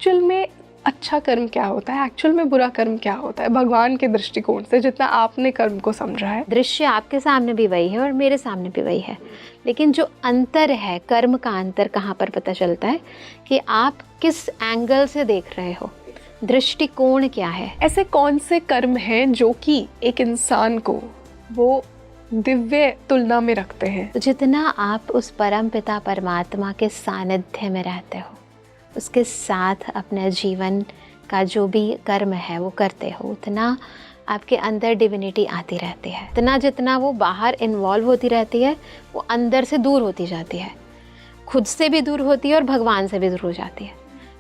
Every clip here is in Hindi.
एक्चुअल में अच्छा कर्म क्या होता है, एक्चुअल में बुरा कर्म क्या होता है भगवान के दृष्टिकोण से, जितना आपने कर्म को समझा है? दृश्य आपके सामने भी वही है और मेरे सामने भी वही है, लेकिन जो अंतर है, कर्म का अंतर कहाँ पर पता चलता है कि आप किस एंगल से देख रहे हो, दृष्टिकोण क्या है। ऐसे कौन से कर्म हैं जो कि एक इंसान को वो दिव्य तुलना में रखते हैं? तो जितना आप उस परम पिता परमात्मा के सानिध्य में रहते हो, उसके साथ अपने जीवन का जो भी कर्म है वो करते हो, उतना आपके अंदर डिविनिटी आती रहती है। इतना जितना वो बाहर इन्वॉल्व होती रहती है, वो अंदर से दूर होती जाती है, खुद से भी दूर होती है और भगवान से भी दूर हो जाती है।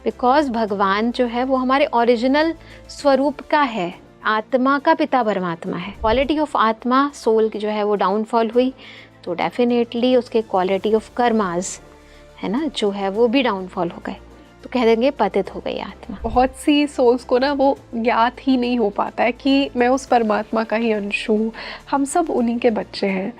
बिकॉज भगवान जो है वो हमारे ओरिजिनल स्वरूप का है, आत्मा का पिता परमात्मा है। क्वालिटी ऑफ आत्मा, सोल की जो है वो डाउनफॉल हुई तो डेफिनेटली उसके क्वालिटी ऑफ कर्मास है ना जो है वो भी डाउनफॉल हो गए, तो कह देंगे पतित हो गई आत्मा। बहुत सी सोल्स को ना वो ज्ञात ही नहीं हो पाता है कि मैं उस परमात्मा का ही अंश हूँ, हम सब उन्हीं के बच्चे हैं।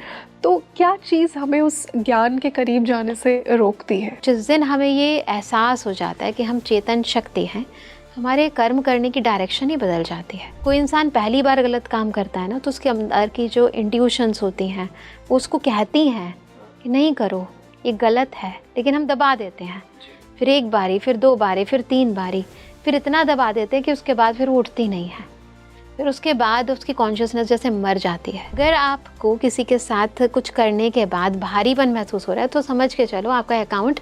तो क्या चीज़ हमें उस ज्ञान के करीब जाने से रोकती है? जिस दिन हमें ये एहसास हो जाता है कि हम चेतन शक्ति हैं, हमारे कर्म करने की डायरेक्शन ही बदल जाती है। कोई इंसान पहली बार गलत काम करता है ना, तो उसके अंदर की जो इंट्यूशंस होती हैं वो उसको कहती हैं कि नहीं करो, ये गलत है, लेकिन हम दबा देते हैं। फिर एक बारी, फिर 2 बारी, फिर 3 बारी, फिर इतना दबा देते हैं कि उसके बाद फिर उठती नहीं है। फिर उसके बाद उसकी कॉन्शियसनेस जैसे मर जाती है। अगर आपको किसी के साथ कुछ करने के बाद भारीपन महसूस हो रहा है तो समझ के चलो आपका अकाउंट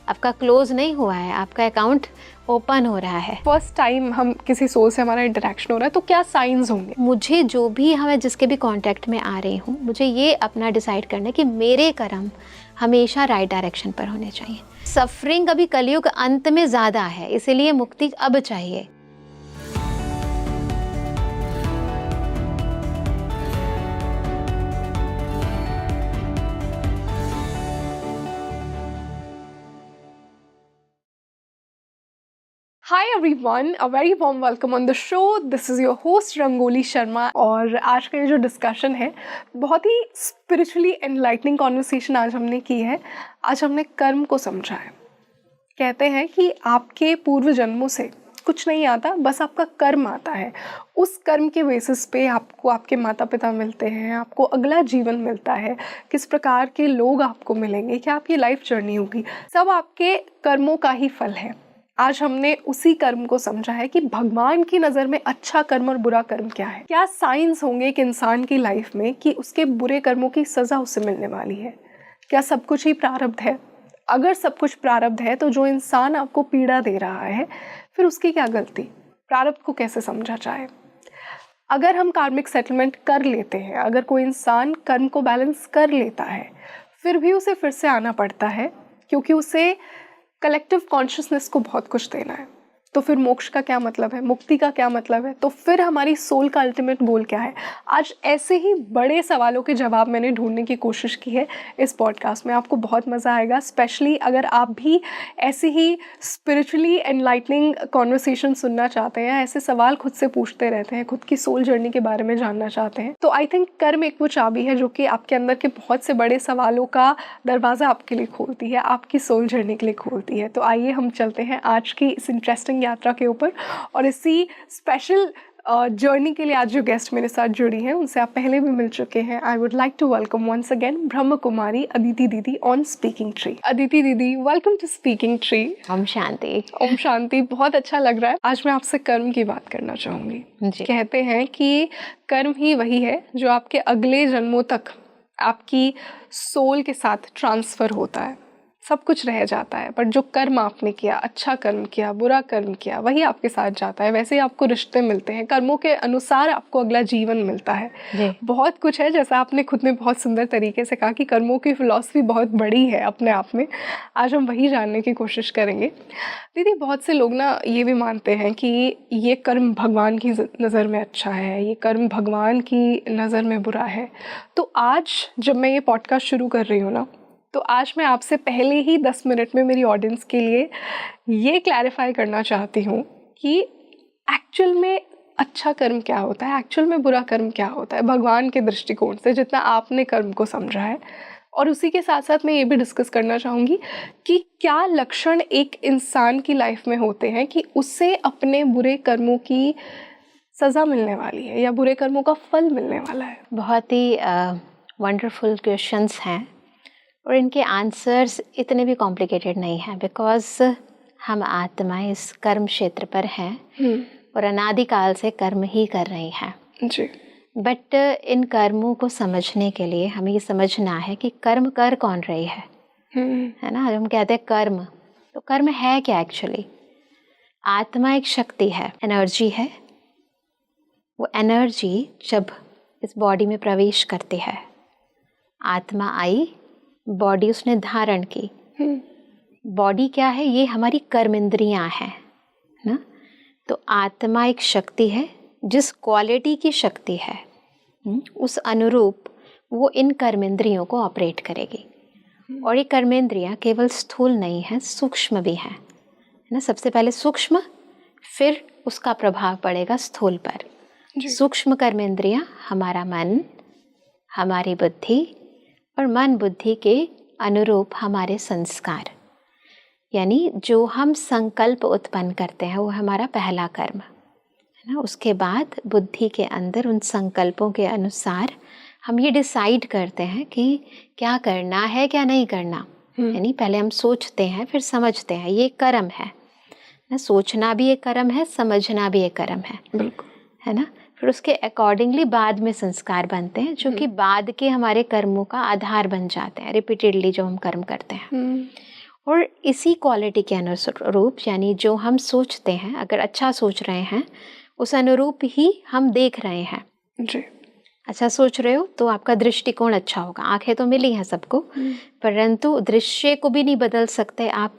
आपका क्लोज नहीं हुआ है, आपका अकाउंट ओपन हो रहा है। फर्स्ट टाइम हम किसी सोल से हमारा इंटरेक्शन हो रहा है तो क्या साइंस होंगे? मुझे जो भी हमें जिसके भी कांटेक्ट में आ रही हूँ, मुझे ये अपना डिसाइड करना है कि मेरे कर्म हमेशा राइट डायरेक्शन पर होने चाहिए। सफरिंग अभी कलयुग अंत में ज़्यादा है, इसीलिए मुक्ति अब चाहिए। Hi everyone, a very warm welcome on the show. This is your host rangoli Sharma. और आज का ये जो डिस्कशन है बहुत ही स्पिरिचुअली एनलाइटनिंग कॉन्वर्सेशन आज हमने की है। आज हमने कर्म को समझा है। कहते हैं कि आपके पूर्व जन्मों से कुछ नहीं आता, बस आपका कर्म आता है। उस कर्म के बेसिस पे आपको आपके माता पिता मिलते हैं, आपको अगला जीवन मिलता है, किस प्रकार के लोग आपको मिलेंगे, क्या आपकी लाइफ जर्नी होगी, सब आपके कर्मों का ही फल है। आज हमने उसी कर्म को समझा है कि भगवान की नज़र में अच्छा कर्म और बुरा कर्म क्या है। क्या साइंस होंगे एक इंसान की लाइफ में कि उसके बुरे कर्मों की सज़ा उसे मिलने वाली है? क्या सब कुछ ही प्रारब्ध है? अगर सब कुछ प्रारब्ध है तो जो इंसान आपको पीड़ा दे रहा है फिर उसकी क्या गलती? प्रारब्ध को कैसे समझा जाए? अगर हम कार्मिक सेटलमेंट कर लेते हैं, अगर कोई इंसान कर्म को बैलेंस कर लेता है, फिर भी उसे फिर से आना पड़ता है क्योंकि उसे कलेक्टिव कॉन्शियसनेस को बहुत कुछ देना है। तो फिर मोक्ष का क्या मतलब है, मुक्ति का क्या मतलब है, तो फिर हमारी सोल का अल्टीमेट गोल क्या है? आज ऐसे ही बड़े सवालों के जवाब मैंने ढूंढने की कोशिश की है इस पॉडकास्ट में। आपको बहुत मज़ा आएगा, स्पेशली अगर आप भी ऐसी ही स्पिरिचुअली एनलाइटनिंग कॉन्वर्सेशन सुनना चाहते हैं, ऐसे सवाल खुद से पूछते रहते हैं, खुद की सोल जर्नी के बारे में जानना चाहते हैं, तो आई थिंक कर्म एक वो चाबी है जो कि आपके अंदर के बहुत से बड़े सवालों का दरवाज़ा आपके लिए खोलती है, आपकी सोल जर्नी के लिए खोलती है। तो आइए हम चलते हैं आज की इस इंटरेस्टिंग यात्रा के ऊपर। और इसी स्पेशल जर्नी के लिए आज जो गेस्ट मेरे साथ जुड़ी हैं उनसे आप पहले भी मिल चुके हैं। I would like to welcome once again Brahma Kumari Aditi दीदी ऑन स्पीकिंग ट्री। अदिति दीदी, वेलकम टू स्पीकिंग ट्री। ओम शांति। ओम शांति। बहुत अच्छा लग रहा है। आज मैं आपसे कर्म की बात करना चाहूँगी। कहते हैं कि कर्म ही वही है जो आपके अगले जन्मों तक आपकी सोल के साथ ट्रांसफ़र होता है, सब कुछ रह जाता है, बट जो कर्म आपने किया, अच्छा कर्म किया, बुरा कर्म किया, वही आपके साथ जाता है। वैसे ही आपको रिश्ते मिलते हैं, कर्मों के अनुसार आपको अगला जीवन मिलता है। बहुत कुछ है, जैसा आपने खुद ने बहुत सुंदर तरीके से कहा कि कर्मों की फिलॉसफी बहुत बड़ी है अपने आप में। आज हम वही जानने की कोशिश करेंगे। दीदी, बहुत से लोग ना ये भी मानते हैं कि ये कर्म भगवान की नज़र में अच्छा है, ये कर्म भगवान की नज़र में बुरा है। तो आज जब मैं ये पॉडकास्ट शुरू कर रही हूँ ना, तो आज मैं आपसे पहले ही 10 मिनट में मेरी ऑडियंस के लिए ये क्लैरिफाई करना चाहती हूँ कि एक्चुअल में अच्छा कर्म क्या होता है, एक्चुअल में बुरा कर्म क्या होता है भगवान के दृष्टिकोण से, जितना आपने कर्म को समझा है और उसी के साथ साथ मैं ये भी डिस्कस करना चाहूँगी कि क्या लक्षण एक इंसान की लाइफ में होते हैं कि उससे अपने बुरे कर्मों की सज़ा मिलने वाली है या बुरे कर्मों का फल मिलने वाला है। बहुत ही वंडरफुल क्वेश्चंस हैं और इनके आंसर्स इतने भी कॉम्प्लिकेटेड नहीं हैं, बिकॉज हम आत्माएं इस कर्म क्षेत्र पर हैं और अनादिकाल से कर्म ही कर रही हैं जी। बट इन कर्मों को समझने के लिए हमें ये समझना है कि कर्म कर कौन रही है ना। जब हम कहते हैं कर्म, तो कर्म है क्या एक्चुअली? आत्मा एक शक्ति है, एनर्जी है। वो एनर्जी जब इस बॉडी में प्रवेश करती है, आत्मा आई, बॉडी उसने धारण की। बॉडी क्या है? ये हमारी कर्मेंद्रियां हैं ना। तो आत्मा एक शक्ति है, जिस क्वालिटी की शक्ति है उस अनुरूप वो इन कर्मेंद्रियों को ऑपरेट करेगी। और ये कर्मेंद्रियां केवल स्थूल नहीं है, सूक्ष्म भी हैं, है ना। सबसे पहले सूक्ष्म, फिर उसका प्रभाव पड़ेगा स्थूल पर। सूक्ष्म कर्मेंद्रियां हमारा मन, हमारी बुद्धि, और मन बुद्धि के अनुरूप हमारे संस्कार, यानी जो हम संकल्प उत्पन्न करते हैं वो हमारा पहला कर्म है ना। उसके बाद बुद्धि के अंदर उन संकल्पों के अनुसार हम ये डिसाइड करते हैं कि क्या करना है क्या नहीं करना। यानी पहले हम सोचते हैं, फिर समझते हैं, ये कर्म है ना। सोचना भी एक कर्म है, समझना भी एक कर्म है, बिल्कुल, है ना। फिर उसके अकॉर्डिंगली बाद में संस्कार बनते हैं, जो कि बाद के हमारे कर्मों का आधार बन जाते हैं, रिपीटेडली जो हम कर्म करते हैं। और इसी क्वालिटी के अनुरूप, यानी जो हम सोचते हैं, अगर अच्छा सोच रहे हैं उस अनुरूप ही हम देख रहे हैं जी। अच्छा सोच रहे हो तो आपका दृष्टिकोण अच्छा होगा। आंखें तो मिली हैं सबको, परंतु दृश्य को भी नहीं बदल सकते आप,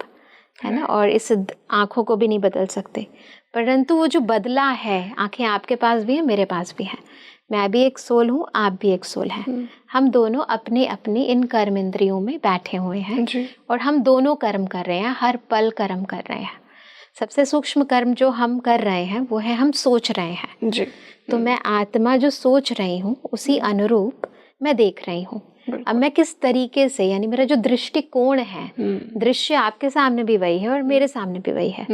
है ना, और इस आँखों को भी नहीं बदल सकते। परंतु वो जो बदला है, आंखें आपके पास भी हैं, मेरे पास भी हैं, मैं भी एक सोल हूँ, आप भी एक सोल हैं। हम दोनों अपने अपने इन कर्म इंद्रियों में बैठे हुए हैं और हम दोनों कर्म कर रहे हैं, हर पल कर्म कर रहे हैं। सबसे सूक्ष्म कर्म जो हम कर रहे हैं वो है हम सोच रहे हैं जी। तो मैं आत्मा जो सोच रही हूँ उसी अनुरूप मैं देख रही हूँ। अब मैं किस तरीके से, यानी मेरा जो दृष्टिकोण है, दृश्य आपके सामने भी वही है और मेरे सामने भी वही है,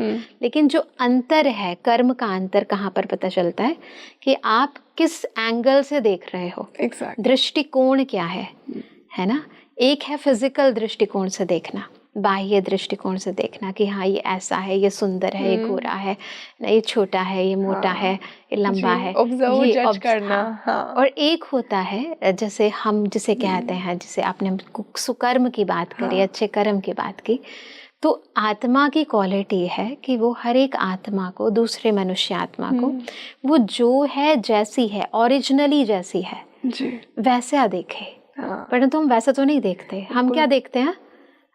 लेकिन जो अंतर है, कर्म का अंतर कहाँ पर पता चलता है कि आप किस एंगल से देख रहे हो। दृष्टिकोण क्या है ना। एक है फिजिकल दृष्टिकोण से देखना, बाह्य दृष्टिकोण से देखना कि हाँ ये ऐसा है, ये सुंदर है, ये गोरा है, ये छोटा है, ये मोटा है, ये लंबा है, ये जज करना। हाँ। और एक होता है जैसे हम जिसे कहते हैं, जिसे आपने सुकर्म की बात करी, अच्छे कर्म की बात की, तो आत्मा की क्वालिटी है कि वो हर एक आत्मा को, दूसरे मनुष्य आत्मा को, वो जो है जैसी है, ओरिजिनली जैसी है जी, वैसा देखे। परंतु हम वैसा तो नहीं देखते। हम क्या देखते हैं?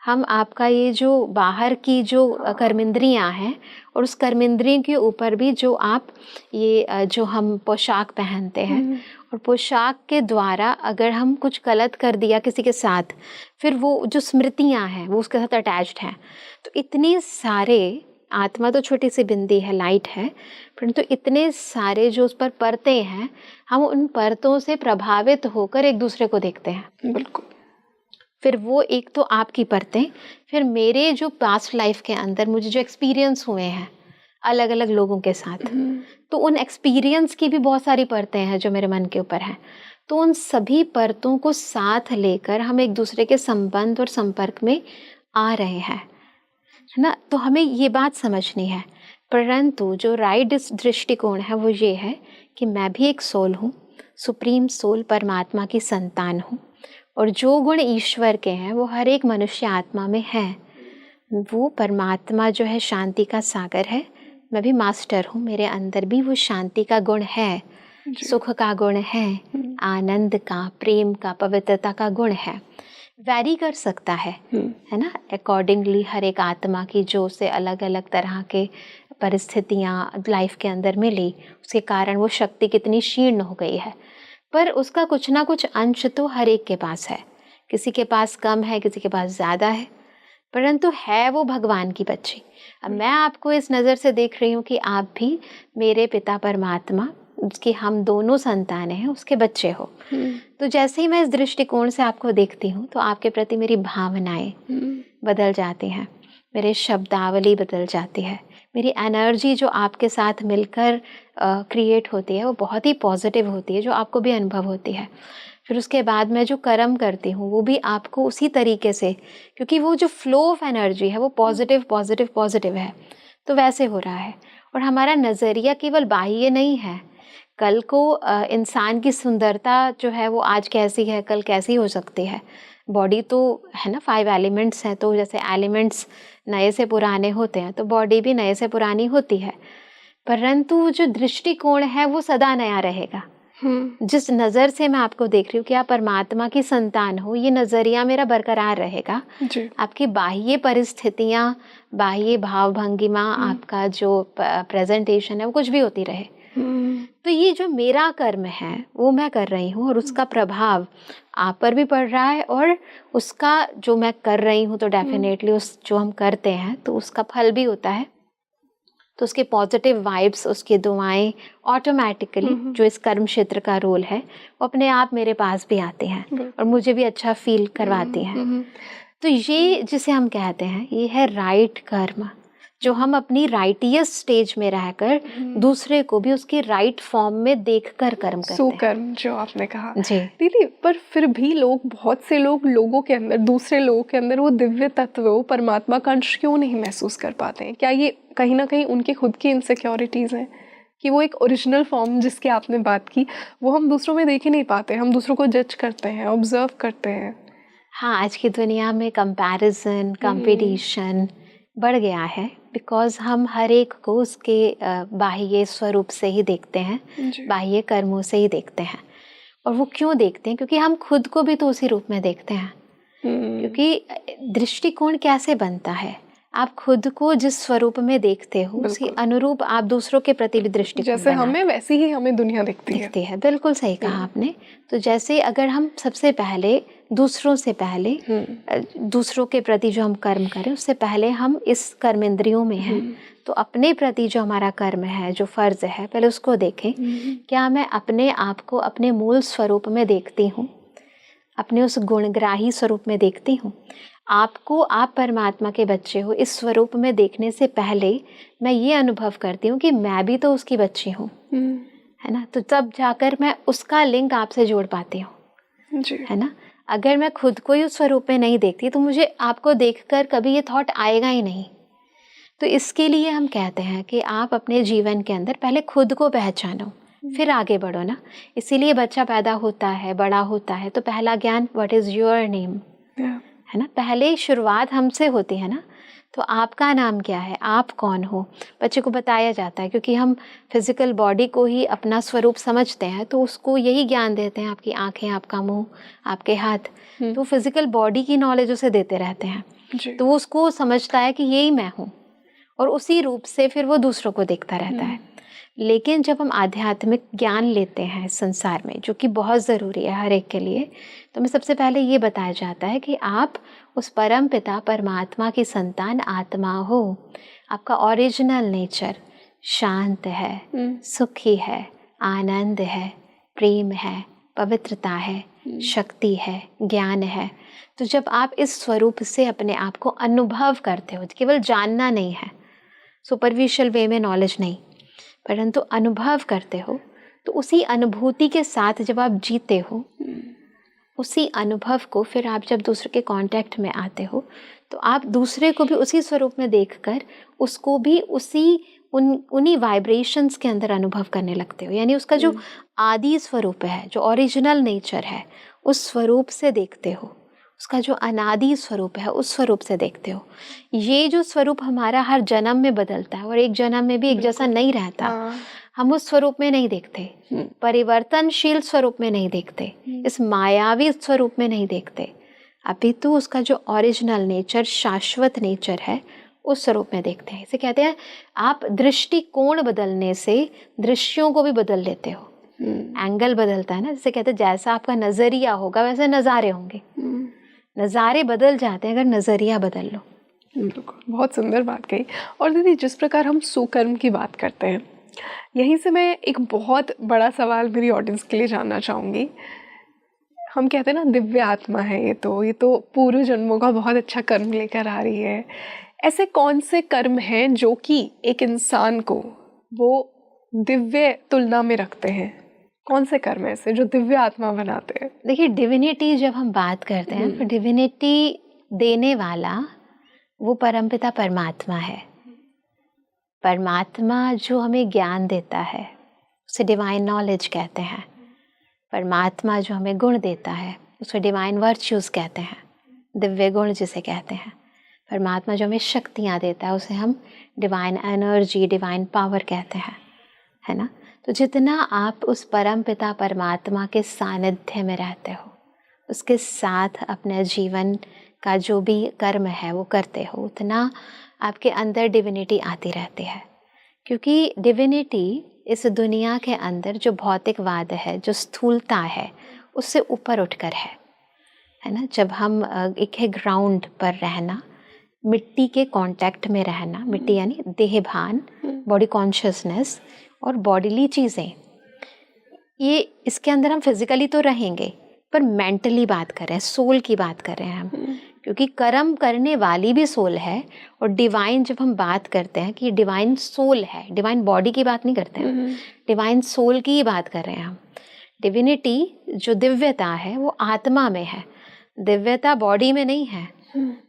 हम आपका ये जो बाहर की जो कर्मेंद्रियां हैं और उस कर्मेंद्रियों के ऊपर भी जो आप ये जो हम पोशाक पहनते हैं, और पोशाक के द्वारा अगर हम कुछ गलत कर दिया किसी के साथ, फिर वो जो स्मृतियां हैं वो उसके साथ अटैच्ड हैं। तो इतने सारे, आत्मा तो छोटी सी बिंदी है, लाइट है, परंतु इतने सारे जो उस पर परतें हैं, हम उन परतों से प्रभावित होकर एक दूसरे को देखते हैं। बिल्कुल। फिर वो एक तो आपकी परतें, फिर मेरे जो पास्ट लाइफ के अंदर मुझे जो एक्सपीरियंस हुए हैं अलग अलग लोगों के साथ, तो उन एक्सपीरियंस की भी बहुत सारी परतें हैं जो मेरे मन के ऊपर हैं। तो उन सभी परतों को साथ लेकर हम एक दूसरे के संबंध और संपर्क में आ रहे हैं, है ना। तो हमें ये बात समझनी है। परंतु जो राइट दृष्टिकोण है वो ये है कि मैं भी एक सोल हूँ, सुप्रीम सोल परमात्मा की संतान हूँ, और जो गुण ईश्वर के हैं वो हर एक मनुष्य आत्मा में है। वो परमात्मा जो है शांति का सागर है, मैं भी मास्टर हूँ, मेरे अंदर भी वो शांति का गुण है, सुख का गुण है, आनंद का, प्रेम का, पवित्रता का गुण है। वैरी कर सकता है ना, अकॉर्डिंगली हर एक आत्मा की जो उसे अलग अलग तरह के परिस्थितियाँ लाइफ के अंदर मिली, उसके कारण वो शक्ति कितनी क्षीण हो गई है, पर उसका कुछ ना कुछ अंश तो हर एक के पास है। किसी के पास कम है, किसी के पास ज़्यादा है, परंतु है वो भगवान की बच्ची। अब मैं आपको इस नज़र से देख रही हूँ कि आप भी मेरे पिता परमात्मा उसकी हम दोनों संतान हैं, उसके बच्चे हो। तो जैसे ही मैं इस दृष्टिकोण से आपको देखती हूँ तो आपके प्रति मेरी भावनाएं बदल जाती हैं, मेरे शब्दावली बदल जाती है, मेरी एनर्जी जो आपके साथ मिलकर क्रिएट होती है वो बहुत ही पॉजिटिव होती है, जो आपको भी अनुभव होती है। फिर उसके बाद मैं जो कर्म करती हूँ वो भी आपको उसी तरीके से, क्योंकि वो जो फ्लो ऑफ एनर्जी है वो पॉजिटिव पॉजिटिव पॉजिटिव है, तो वैसे हो रहा है। और हमारा नज़रिया केवल बाह्य नहीं है। कल को इंसान की सुंदरता जो है वो आज कैसी है कल कैसी हो सकती है। बॉडी तो है ना, 5 एलिमेंट्स हैं, तो जैसे एलिमेंट्स नए से पुराने होते हैं तो बॉडी भी नए से पुरानी होती है, परंतु जो दृष्टिकोण है वो सदा नया रहेगा। जिस नज़र से मैं आपको देख रही हूँ कि आप परमात्मा की संतान हो, ये नज़रिया मेरा बरकरार रहेगा जी। आपकी बाह्य परिस्थितियाँ, बाह्य भाव भंगिमा, आपका जो प्रेजेंटेशन है वो कुछ भी होती रहे, तो ये जो मेरा कर्म है वो मैं कर रही हूँ और उसका प्रभाव आप पर भी पड़ रहा है, और उसका जो मैं कर रही हूँ तो डेफिनेटली उस जो हम करते हैं तो उसका फल भी होता है। तो उसके पॉजिटिव वाइब्स, उसकी दुआएं ऑटोमेटिकली जो इस कर्म क्षेत्र का रोल है वो अपने आप मेरे पास भी आते हैं और मुझे भी अच्छा फील करवाती हैं। तो ये जिसे हम कहते हैं ये है राइट कर्म, जो हम अपनी राइटियस स्टेज में रहकर दूसरे को भी उसकी राइट फॉर्म में देखकर कर्म करते हैं। सुकर्म जो आपने कहा जी दीदी, पर फिर भी बहुत से लोगों के अंदर, दूसरे लोगों के अंदर वो दिव्य तत्व, वो परमात्मा का अंश क्यों नहीं महसूस कर पाते हैं? क्या ये कहीं ना कहीं उनके खुद की इनसिक्योरिटीज़ हैं कि वो एक ओरिजिनल फॉर्म जिसकी आपने बात की वो हम दूसरों में देख ही नहीं पाते, हम दूसरों को जज करते हैं, ऑब्जर्व करते हैं। हाँ, आज की दुनिया में कंपैरिजन, कंपटीशन बढ़ गया है, बिकॉज हम हर एक को उसके बाह्य स्वरूप से ही देखते हैं, बाह्य कर्मों से ही देखते हैं। और वो क्यों देखते हैं? क्योंकि हम खुद को भी तो उसी रूप में देखते हैं। क्योंकि दृष्टिकोण कैसे बनता है, आप खुद को जिस स्वरूप में देखते हो उसी अनुरूप आप दूसरों के प्रति भी दृष्टिकोण, जैसे हमें वैसी ही हमें दुनिया दिखती है। बिल्कुल सही कहा आपने। तो जैसे अगर हम सबसे पहले दूसरों से पहले दूसरों के प्रति जो हम कर्म करें उससे पहले हम इस कर्म इंद्रियों में हैं, तो अपने प्रति जो हमारा कर्म है, जो फर्ज है, पहले उसको देखें। क्या मैं अपने आप को अपने मूल स्वरूप में देखती हूँ, अपने उस गुणग्राही स्वरूप में देखती हूँ? आपको, आप परमात्मा के बच्चे हो, इस स्वरूप में देखने से पहले मैं ये अनुभव करती हूँ कि मैं भी तो उसकी बच्ची हूँ, है ना। तो तब जाकर मैं उसका लिंक आपसे जोड़ पाती हूँ, है ना। अगर मैं खुद को ही उस स्वरूप में नहीं देखती तो मुझे आपको देखकर कभी ये थॉट आएगा ही नहीं। तो इसके लिए हम कहते हैं कि आप अपने जीवन के अंदर पहले खुद को पहचानो, फिर आगे बढ़ो ना। इसीलिए बच्चा पैदा होता है, बड़ा होता है, तो पहला ज्ञान व्हाट इज़ योर नेम, है ना। पहले शुरुआत हमसे होती है ना। तो आपका नाम क्या है, आप कौन हो, बच्चे को बताया जाता है। क्योंकि हम फिजिकल बॉडी को ही अपना स्वरूप समझते हैं तो उसको यही ज्ञान देते हैं, आपकी आंखें, आपका मुंह, आपके हाथ, तो फिजिकल बॉडी की नॉलेज उसे देते रहते हैं। तो वो उसको समझता है कि यही मैं हूँ और उसी रूप से फिर वो दूसरों को देखता रहता है। लेकिन जब हम आध्यात्मिक ज्ञान लेते हैं संसार में, जो कि बहुत ज़रूरी है हर एक के लिए, तो हमें सबसे पहले ये बताया जाता है कि आप उस परम पिता परमात्मा की संतान आत्मा हो। आपका ओरिजिनल नेचर शांत है, सुखी है, आनंद है, प्रेम है, पवित्रता है, शक्ति है, ज्ञान है। तो जब आप इस स्वरूप से अपने आप को अनुभव करते हो, केवल जानना नहीं है, सुपरफिशियल वे में नॉलेज नहीं, परंतु अनुभव करते हो, तो उसी अनुभूति के साथ जब आप जीते हो, उसी अनुभव को फिर आप जब दूसरे के कांटेक्ट में आते हो तो आप दूसरे को भी उसी स्वरूप में देखकर उसको भी उन्हीं वाइब्रेशंस के अंदर अनुभव करने लगते हो। यानी उसका जो आदि स्वरूप है, जो ओरिजिनल नेचर है, उस स्वरूप से देखते हो, उसका जो अनादि स्वरूप है उस स्वरूप से देखते हो। ये जो स्वरूप हमारा हर जन्म में बदलता है और एक जन्म में भी एक जैसा नहीं रहता, हम उस स्वरूप में नहीं देखते, परिवर्तनशील स्वरूप में नहीं देखते, इस मायावी स्वरूप में नहीं देखते, अभी तो उसका जो ओरिजिनल नेचर, शाश्वत नेचर है, उस स्वरूप में देखते हैं। इसे कहते हैं आप दृष्टिकोण बदलने से दृश्यों को भी बदल लेते हो। एंगल बदलता है ना, जिसे कहते हैं जैसा आपका नज़रिया होगा वैसे नज़ारे होंगे। नज़ारे बदल जाते हैं अगर नज़रिया बदल लो। बहुत सुंदर बात कही। और दीदी, जिस प्रकार हम सुकर्म की बात करते हैं यहीं से मैं एक बहुत बड़ा सवाल मेरी ऑडियंस के लिए जानना चाहूँगी। हम कहते हैं ना दिव्य आत्मा है ये तो पूर्व जन्मों का बहुत अच्छा कर्म लेकर आ रही है। ऐसे कौन से कर्म हैं जो कि एक इंसान को वो दिव्य तुलना में रखते हैं? कौन से कर्म ऐसे जो दिव्य आत्मा बनाते हैं? देखिए, डिविनिटी जब हम बात करते हैं तो डिविनिटी देने वाला वो परमपिता परमात्मा है। परमात्मा जो हमें ज्ञान देता है उसे डिवाइन नॉलेज कहते हैं। परमात्मा जो हमें गुण देता है उसे डिवाइन वर्च्यूज़ कहते हैं, दिव्य गुण जिसे कहते हैं। परमात्मा जो हमें शक्तियाँ देता है उसे हम डिवाइन एनर्जी, डिवाइन पावर कहते हैं, है ना। तो जितना आप उस परम पिता परमात्मा के सानिध्य में रहते हो, उसके साथ अपने जीवन का जो भी कर्म है वो करते हो, उतना आपके अंदर डिविनिटी आती रहती है। क्योंकि डिविनिटी इस दुनिया के अंदर जो भौतिकवाद है, जो स्थूलता है, उससे ऊपर उठकर है ना। जब हम एक है ग्राउंड पर रहना, मिट्टी के कांटेक्ट में रहना, मिट्टी यानी देह भान, बॉडी कॉन्शियसनेस और बॉडीली चीज़ें, ये इसके अंदर हम फिजिकली तो रहेंगे पर मेंटली बात कर रहे हैं, सोल की बात कर रहे हैं हम। क्योंकि कर्म करने वाली भी सोल है और डिवाइन जब हम बात करते हैं कि डिवाइन सोल है, डिवाइन बॉडी की बात नहीं करते हैं, डिवाइन सोल की ही बात कर रहे हैं हम। डिविनिटी जो दिव्यता है वो आत्मा में है, दिव्यता बॉडी में नहीं है।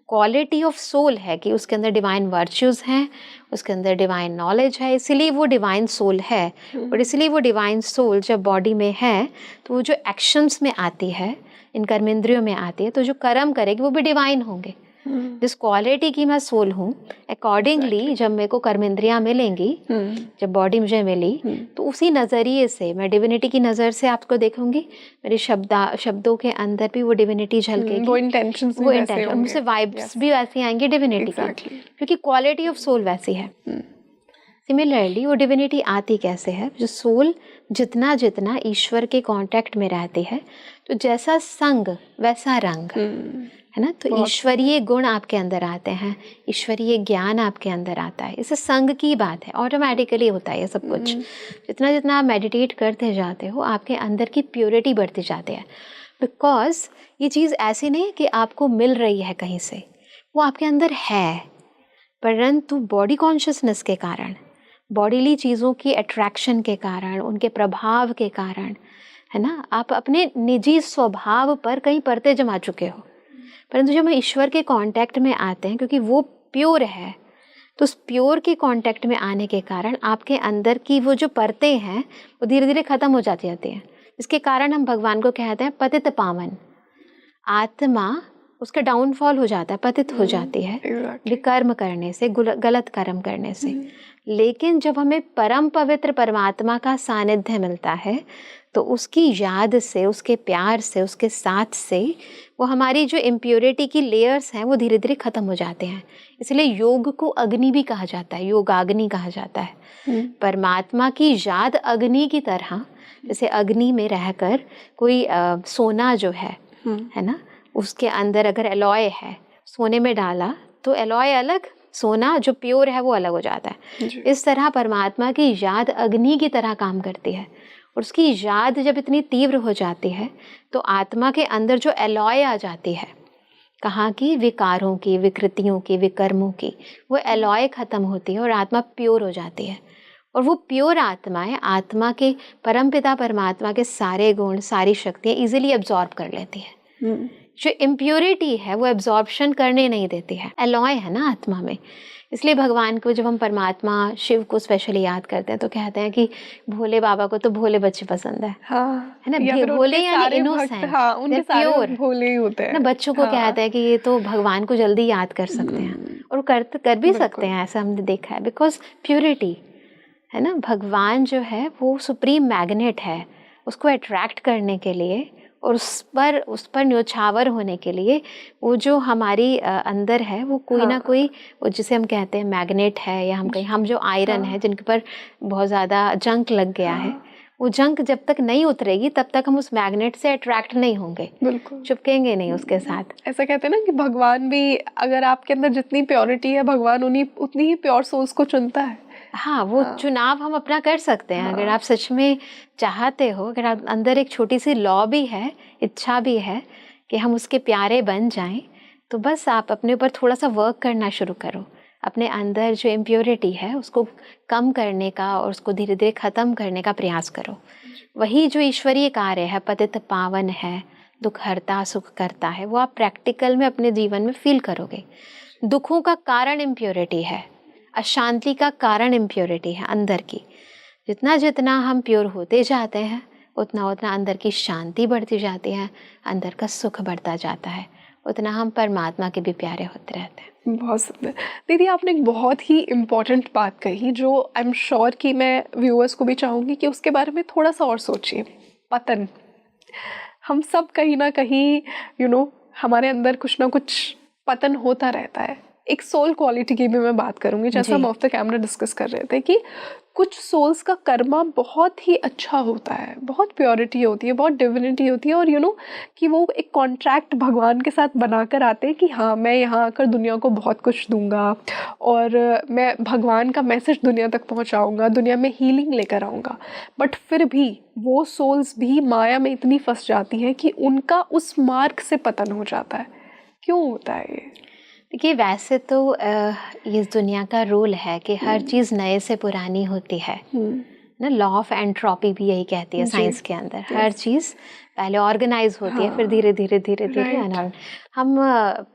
क्वालिटी ऑफ सोल है कि उसके अंदर डिवाइन वर्च्यूज़ हैं, उसके अंदर डिवाइन नॉलेज है, इसीलिए वो डिवाइन सोल है। और इसलिए वो डिवाइन सोल जब बॉडी में है तो वो जो एक्शंस में आती है, इन कर्मेंद्रियों में आती है, तो जो कर्म करेगी वो भी डिवाइन होंगे। जिस क्वालिटी की मैं सोल हूँ, अकॉर्डिंगली जब मेरे को कर्मेंद्रियाँ मिलेंगी, जब बॉडी मुझे मिली, तो उसी नज़रिए से मैं डिविनिटी की नज़र से आपको देखूंगी। मेरे शब्दों के अंदर भी वो डिविनिटी झलकेगी, वो इंटेंशन, उनसे वाइब्स भी वैसी आएंगी डिविनिटी की, क्योंकि क्वालिटी ऑफ सोल वैसी है। सिमिलरली वो डिविनिटी आती कैसे है? जो सोल जितना जितना ईश्वर के कांटेक्ट में रहती है, तो जैसा संग वैसा रंग, है ना। तो ईश्वरीय गुण आपके अंदर आते हैं, ईश्वरीय ज्ञान आपके अंदर आता है। इसे संग की बात है, ऑटोमेटिकली होता है ये सब कुछ। जितना जितना आप मेडिटेट करते जाते हो, आपके अंदर की प्योरिटी बढ़ती जाती है। बिकॉज ये चीज़ ऐसी नहीं कि आपको मिल रही है कहीं से, वो आपके अंदर है, परंतु बॉडी कॉन्शियसनेस के कारण, बॉडीली चीज़ों की अट्रैक्शन के कारण, उनके प्रभाव के कारण, है ना, आप अपने निजी स्वभाव पर कहीं परते जमा चुके हो। परंतु जब हम ईश्वर के कांटेक्ट में आते हैं, क्योंकि वो प्योर है, तो उस प्योर के कांटेक्ट में आने के कारण आपके अंदर की वो जो परतें हैं वो धीरे धीरे ख़त्म हो जाती हैं। इसके कारण हम भगवान को कहते हैं पतित पावन। आत्मा उसका डाउनफॉल हो जाता है, पतित हो जाती है विकर्म करने से, गलत कर्म करने से। लेकिन जब हमें परम पवित्र परमात्मा का सानिध्य मिलता है, तो उसकी याद से, उसके प्यार से, उसके साथ से वो हमारी जो इम्प्योरिटी की लेयर्स हैं वो धीरे धीरे ख़त्म हो जाते हैं। इसलिए योग को अग्नि भी कहा जाता है, योगाग्नि कहा जाता है। परमात्मा की याद अग्नि की तरह, जैसे अग्नि में रहकर कोई सोना जो है ना, उसके अंदर अगर एलॉय है, सोने में डाला तो एलॉय अलग, सोना जो प्योर है वो अलग हो जाता है। इस तरह परमात्मा की याद अग्नि की तरह काम करती है, और उसकी याद जब इतनी तीव्र हो जाती है तो आत्मा के अंदर जो एलॉय आ जाती है, कहाँ की, विकारों की, विकृतियों की, विकर्मों की, वो एलॉय ख़त्म होती है और आत्मा प्योर हो जाती है। और वो प्योर आत्माएं आत्मा के परमपिता परमात्मा के सारे गुण, सारी शक्तियाँ इजीली एब्जॉर्ब कर लेती है। जो इम्प्योरिटी है वो एब्जॉर्प्शन करने नहीं देती है, एलॉय है ना आत्मा में। इसलिए भगवान को जब हम परमात्मा शिव को स्पेशली याद करते हैं तो कहते हैं कि भोले बाबा को तो भोले बच्चे पसंद है, है ना। भोले यानी इनोसेंट, प्योर भोले ही होते हैं ना। बच्चों को कहते हैं कि ये तो भगवान को जल्दी याद कर सकते हैं, और कर भी सकते हैं, ऐसा हमने देखा है, बिकॉज प्योरिटी है ना। भगवान जो है वो सुप्रीम मैग्नेट है, उसको अट्रैक्ट करने के लिए और उस पर न्योछावर होने के लिए वो जो हमारी अंदर है वो कोई ना कोई, वो जिसे हम कहते हैं मैग्नेट है, या हम जो आयरन है जिनके पर बहुत ज़्यादा जंक लग गया है, वो जंक जब तक नहीं उतरेगी तब तक हम उस मैग्नेट से अट्रैक्ट नहीं होंगे, चिपकेंगे नहीं उसके साथ। ऐसा कहते हैं ना कि भगवान भी, अगर आपके अंदर जितनी प्योरिटी है, भगवान उतनी ही प्योर सोल्स को चुनता है। हाँ, वो चुनाव हम अपना कर सकते हैं। अगर आप सच में चाहते हो, अगर आप अंदर एक छोटी सी लॉ भी है, इच्छा भी है कि हम उसके प्यारे बन जाएं, तो बस आप अपने ऊपर थोड़ा सा वर्क करना शुरू करो। अपने अंदर जो इम्प्योरिटी है उसको कम करने का और उसको धीरे धीरे ख़त्म करने का प्रयास करो। वही जो ईश्वरीय कार्य है, पतित पावन है, दुख हरता सुख करता है, वो आप प्रैक्टिकल में अपने जीवन में फील करोगे। दुखों का कारण इम्प्योरिटी है, अशांति का कारण इम्प्योरिटी है अंदर की। जितना जितना हम प्योर होते जाते हैं उतना उतना अंदर की शांति बढ़ती जाती है, अंदर का सुख बढ़ता जाता है, उतना हम परमात्मा के भी प्यारे होते रहते हैं। बहुत सुंदर दीदी, आपने एक बहुत ही इम्पॉर्टेंट बात कही जो आई एम श्योर कि मैं व्यूअर्स को भी चाहूँगी कि उसके बारे में थोड़ा सा और सोचिए। पतन, हम सब कहीं ना कहीं हमारे अंदर कुछ ना कुछ पतन होता रहता है। एक सोल क्वालिटी की भी मैं बात करूंगी, जैसा हम ऑफ द कैमरा डिस्कस कर रहे थे कि कुछ सोल्स का कर्मा बहुत ही अच्छा होता है, बहुत प्योरिटी होती है, बहुत डिविनिटी होती है, और कि वो एक कॉन्ट्रैक्ट भगवान के साथ बनाकर आते हैं कि हाँ मैं यहाँ आकर दुनिया को बहुत कुछ दूंगा और मैं भगवान का मैसेज दुनिया तक पहुँचाऊँगा, दुनिया में हीलिंग लेकर आऊँगा। बट फिर भी वो सोल्स भी माया में इतनी फंस जाती हैं कि उनका उस मार्ग से पतन हो जाता है। क्यों होता है ये? देखिए, वैसे तो ये दुनिया का रूल है कि हर चीज़ नए से पुरानी होती है ना। लॉ ऑफ एंट्रोपी भी यही कहती है साइंस के अंदर। हर चीज़ पहले ऑर्गेनाइज होती है, फिर धीरे धीरे धीरे धीरे अनऑर्गेनाइज। हम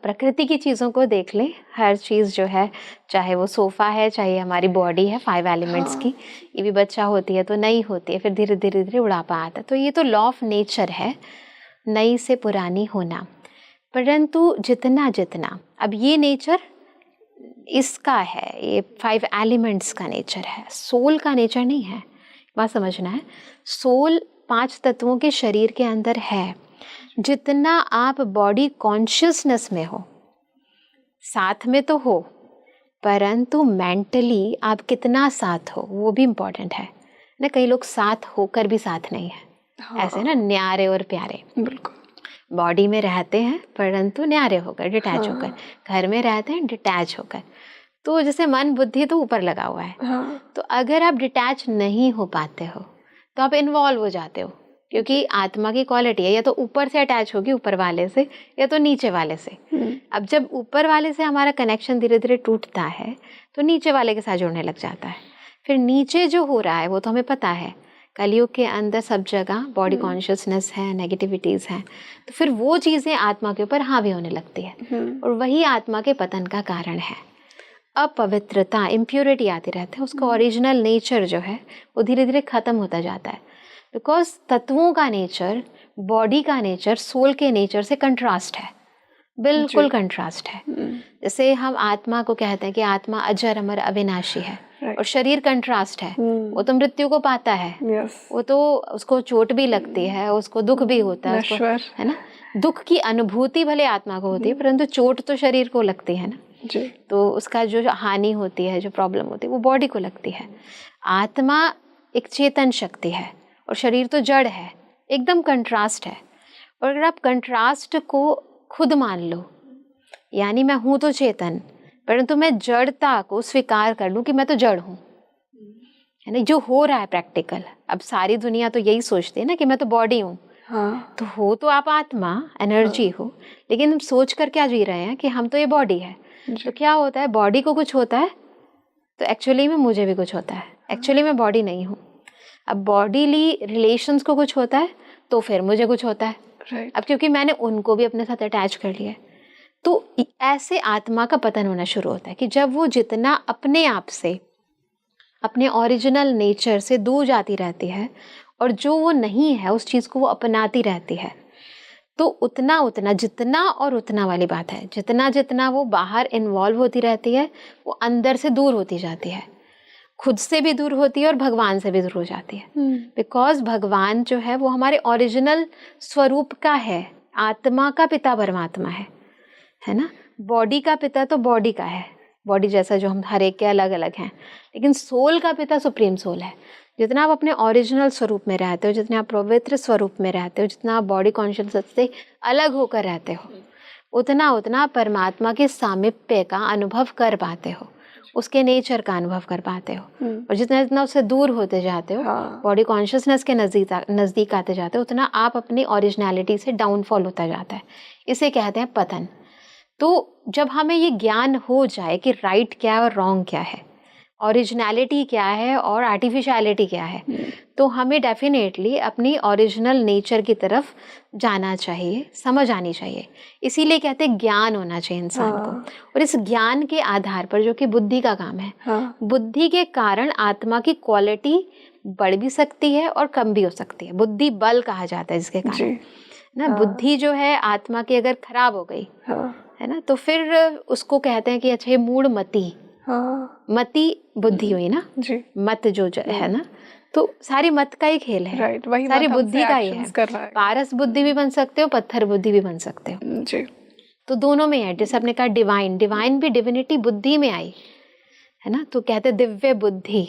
प्रकृति की चीज़ों को देख लें, हर चीज़ जो है, चाहे वो सोफ़ा है, चाहे हमारी बॉडी है 5 एलिमेंट्स की, ये भी बच्चा होती है तो नई होती है, फिर धीरे धीरे धीरे बुढ़ापा आता है। तो ये तो लॉ ऑफ नेचर है, नई से पुरानी होना। परंतु जितना जितना अब ये नेचर इसका है, ये 5 एलिमेंट्स का नेचर है, सोल का नेचर नहीं है। बात समझना है, सोल 5 तत्वों के शरीर के अंदर है। जितना आप बॉडी कॉन्शियसनेस में हो, साथ में तो हो, परंतु मेंटली आप कितना साथ हो वो भी इम्पोर्टेंट है ना। कई लोग साथ होकर भी साथ नहीं है, ऐसे ना न्यारे और प्यारे। बिल्कुल, बॉडी में रहते हैं परंतु न्यारे होकर, डिटैच होकर, घर में रहते हैं डिटैच होकर। तो जैसे मन बुद्धि तो ऊपर लगा हुआ है, तो अगर आप डिटैच नहीं हो पाते हो तो आप इन्वॉल्व हो जाते हो, क्योंकि आत्मा की क्वालिटी है या तो ऊपर से अटैच होगी ऊपर वाले से, या तो नीचे वाले से। अब जब ऊपर वाले से हमारा कनेक्शन धीरे धीरे टूटता है तो नीचे वाले के साथ जुड़ने लग जाता है। फिर नीचे जो हो रहा है वो तो हमें पता है, कलयुग के अंदर सब जगह बॉडी कॉन्शियसनेस है, नेगेटिविटीज़ हैं, तो फिर वो चीज़ें आत्मा के ऊपर हावी होने लगती है और वही आत्मा के पतन का कारण है। अपवित्रता, इम्प्योरिटी आती रहती है, उसका ओरिजिनल नेचर जो है वो धीरे धीरे ख़त्म होता जाता है। बिकॉज तत्वों का नेचर, बॉडी का नेचर सोल के नेचर से कंट्रास्ट है, बिल्कुल कंट्रास्ट है। जैसे हम आत्मा को कहते हैं कि आत्मा अजर अमर अविनाशी है, और शरीर कंट्रास्ट है, वो तो मृत्यु को पाता है, वो तो उसको चोट भी लगती है, उसको दुख भी होता है, उसको, है ना। दुख की अनुभूति भले आत्मा को होती है परंतु चोट तो शरीर को लगती है ना। तो उसका जो हानि होती है, जो प्रॉब्लम होती है, वो बॉडी को लगती है। आत्मा एक चेतन शक्ति है और शरीर तो जड़ है, एकदम कंट्रास्ट है। और अगर आप कंट्रास्ट को खुद मान लो, यानी मैं हूँ तो चेतन, परंतु मैं जड़ता को स्वीकार कर लूँ कि मैं तो जड़ हूँ, है ना, जो हो रहा है प्रैक्टिकल। अब सारी दुनिया तो यही सोचती है ना कि मैं तो बॉडी हूँ। तो हो तो आप आत्मा, एनर्जी हो, लेकिन हम सोच कर क्या जी रहे हैं कि हम तो ये बॉडी है। तो क्या होता है, बॉडी को कुछ होता है तो एक्चुअली में मुझे भी कुछ होता है, एक्चुअली मैं बॉडी नहीं हूँ। अब बॉडीली रिलेशंस को कुछ होता है तो फिर मुझे कुछ होता है। अब क्योंकि मैंने उनको भी अपने साथ अटैच कर लिया है, तो ऐसे आत्मा का पतन होना शुरू होता है कि जब वो जितना अपने आप से, अपने ओरिजिनल नेचर से दूर जाती रहती है और जो वो नहीं है उस चीज़ को वो अपनाती रहती है, तो उतना उतना, जितना और उतना वाली बात है, जितना जितना वो बाहर इन्वॉल्व होती रहती है वो अंदर से दूर होती जाती है, खुद से भी दूर होती है और भगवान से भी दूर हो जाती है। बिकॉज भगवान जो है वो हमारे ओरिजिनल स्वरूप का है, आत्मा का पिता परमात्मा है ना। बॉडी का पिता तो बॉडी का है, बॉडी जैसा जो हम हर एक के अलग अलग हैं, लेकिन सोल का पिता सुप्रीम सोल है। जितना आप अपने ओरिजिनल स्वरूप में रहते हो, जितना आप पवित्र स्वरूप में रहते हो, जितना आप बॉडी कॉन्शियसनेस से अलग होकर रहते हो, उतना उतना परमात्मा के सामीप्य का अनुभव कर पाते हो, उसके नेचर का अनुभव कर पाते हो। और जितना जितना उससे दूर होते जाते हो, बॉडी कॉन्शियसनेस के नज़दीक आते जाते हो, उतना आप अपनी ओरिजिनलिटी से डाउनफॉल होता जाता है। इसे कहते हैं पतन। तो जब हमें ये ज्ञान हो जाए कि राइट क्या है और रॉन्ग क्या है, ओरिजिनलिटी क्या है और आर्टिफिशियलिटी क्या है, तो हमें डेफिनेटली अपनी ओरिजिनल नेचर की तरफ जाना चाहिए, समझ आनी चाहिए। इसीलिए कहते हैं ज्ञान होना चाहिए इंसान को। और इस ज्ञान के आधार पर, जो कि बुद्धि का काम है, बुद्धि के कारण आत्मा की क्वालिटी बढ़ भी सकती है और कम भी हो सकती है। बुद्धि बल कहा जाता है जिसके कारण ना। बुद्धि जो है आत्मा की अगर खराब हो गई है ना, तो फिर उसको कहते हैं कि अच्छा ये मूढ़ मति, मति बुद्धि हुई ना जी। मत जो है ना, तो सारी मत का ही खेल है, राइट, वही सारी बुद्धि का ही है। पारस बुद्धि भी बन सकते हो, पत्थर बुद्धि भी बन सकते हो जी। तो दोनों में है। जैसे आपने कहा डिवाइन भी डिविनिटी बुद्धि में आई है ना, तो कहते दिव्य बुद्धि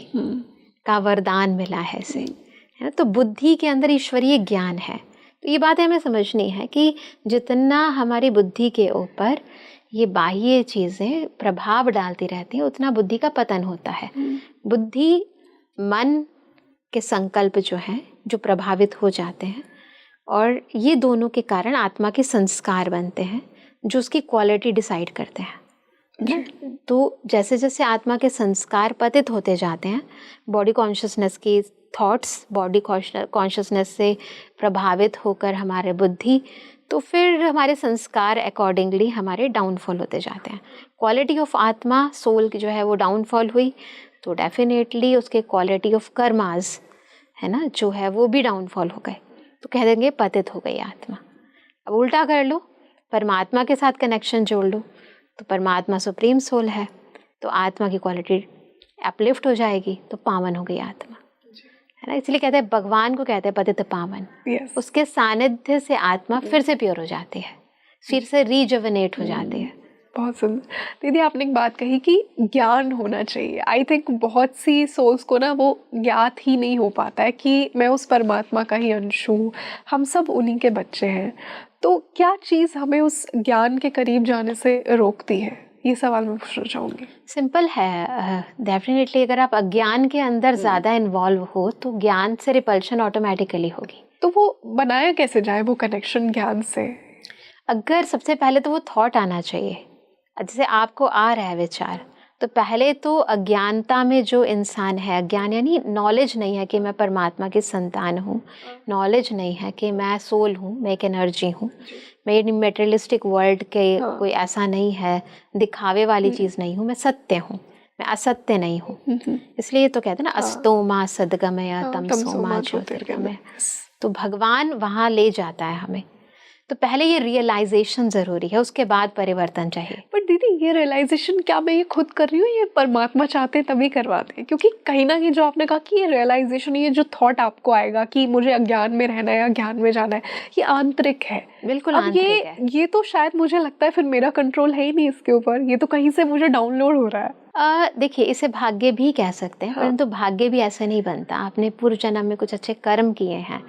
का वरदान मिला है इसे, है ना। तो बुद्धि के अंदर ईश्वरीय ज्ञान है। तो ये बातें हमें समझनी है कि जितना हमारी बुद्धि के ऊपर ये बाह्य चीज़ें प्रभाव डालती रहती हैं, उतना बुद्धि का पतन होता है। बुद्धि मन के संकल्प जो हैं, जो प्रभावित हो जाते हैं, और ये दोनों के कारण आत्मा के संस्कार बनते हैं, जो उसकी क्वालिटी डिसाइड करते हैं। तो जैसे जैसे आत्मा के संस्कार पतित होते जाते हैं, बॉडी कॉन्शियसनेस की थॉट्स बॉडी कॉन्शियसनेस से प्रभावित होकर हमारे बुद्धि, तो फिर हमारे संस्कार अकॉर्डिंगली हमारे डाउनफॉल होते जाते हैं। क्वालिटी ऑफ आत्मा, सोल की जो है वो डाउनफॉल हुई, तो डेफिनेटली उसके क्वालिटी ऑफ कर्मास है ना, जो है वो भी डाउनफॉल हो गए, तो कह देंगे पतित हो गई आत्मा। अब उल्टा कर लो, परमात्मा के साथ कनेक्शन जोड़ लो, तो परमात्मा सुप्रीम सोल है, तो आत्मा की क्वालिटी अपलिफ्ट हो जाएगी, तो पावन हो गई आत्मा, है ना। इसलिए कहते हैं, भगवान को कहते हैं पतित पावन। उसके सानिध्य से आत्मा फिर से प्योर हो जाती है, फिर से रीजवनेट हो जाती है। बहुत सुंदर दीदी, आपने एक बात कही कि ज्ञान होना चाहिए। आई थिंक बहुत सी सोल्स को ना वो ज्ञात ही नहीं हो पाता है कि मैं उस परमात्मा का ही अंश हूँ, हम सब उन्हीं के बच्चे हैं। तो क्या चीज़ हमें उस ज्ञान के करीब जाने से रोकती है? ये सवाल मैं पूछना चाहूँगी। सिंपल है, डेफिनेटली अगर आप अज्ञान के अंदर ज़्यादा इन्वॉल्व हो तो ज्ञान से रिपल्शन ऑटोमेटिकली होगी। तो वो बनाया कैसे जाए वो कनेक्शन ज्ञान से? अगर सबसे पहले तो वो थॉट आना चाहिए। जैसे आपको आ रहा है विचार, तो पहले तो अज्ञानता में जो इंसान है, अज्ञान यानी नॉलेज नहीं है कि मैं परमात्मा की संतान हूँ, नॉलेज नहीं है कि मैं सोल हूँ, मैं एक एनर्जी हूँ, मैं मटेरियलिस्टिक वर्ल्ड के कोई ऐसा नहीं है, दिखावे वाली चीज़ नहीं हूँ, मैं सत्य हूँ, मैं असत्य नहीं हूँ। इसलिए तो कहते हैं ना, अस्तो मा सद्गमय तमसो मा ज्योतिर्गमय। तो भगवान वहाँ ले जाता है हमें। तो पहले ये रियलाइजेशन ज़रूरी है, उसके बाद परिवर्तन चाहिए। पर दीदी, ये रियलाइजेशन क्या मैं ये खुद कर रही हूँ, ये परमात्मा चाहते हैं तभी करवाते हैं? क्योंकि कहीं ना कहीं जो आपने कहा कि ये रियलाइजेशन, ये जो थॉट आपको आएगा कि मुझे अज्ञान में रहना है या ज्ञान में जाना है, ये आंतरिक है। बिल्कुल अब ये तो शायद मुझे लगता है फिर मेरा कंट्रोल है ही नहीं इसके ऊपर, ये तो कहीं से मुझे डाउनलोड हो रहा है। देखिए, इसे भाग्य भी कह सकते हैं, परंतु भाग्य भी ऐसे नहीं बनता। आपने पूर्व जन्म में कुछ अच्छे कर्म किए हैं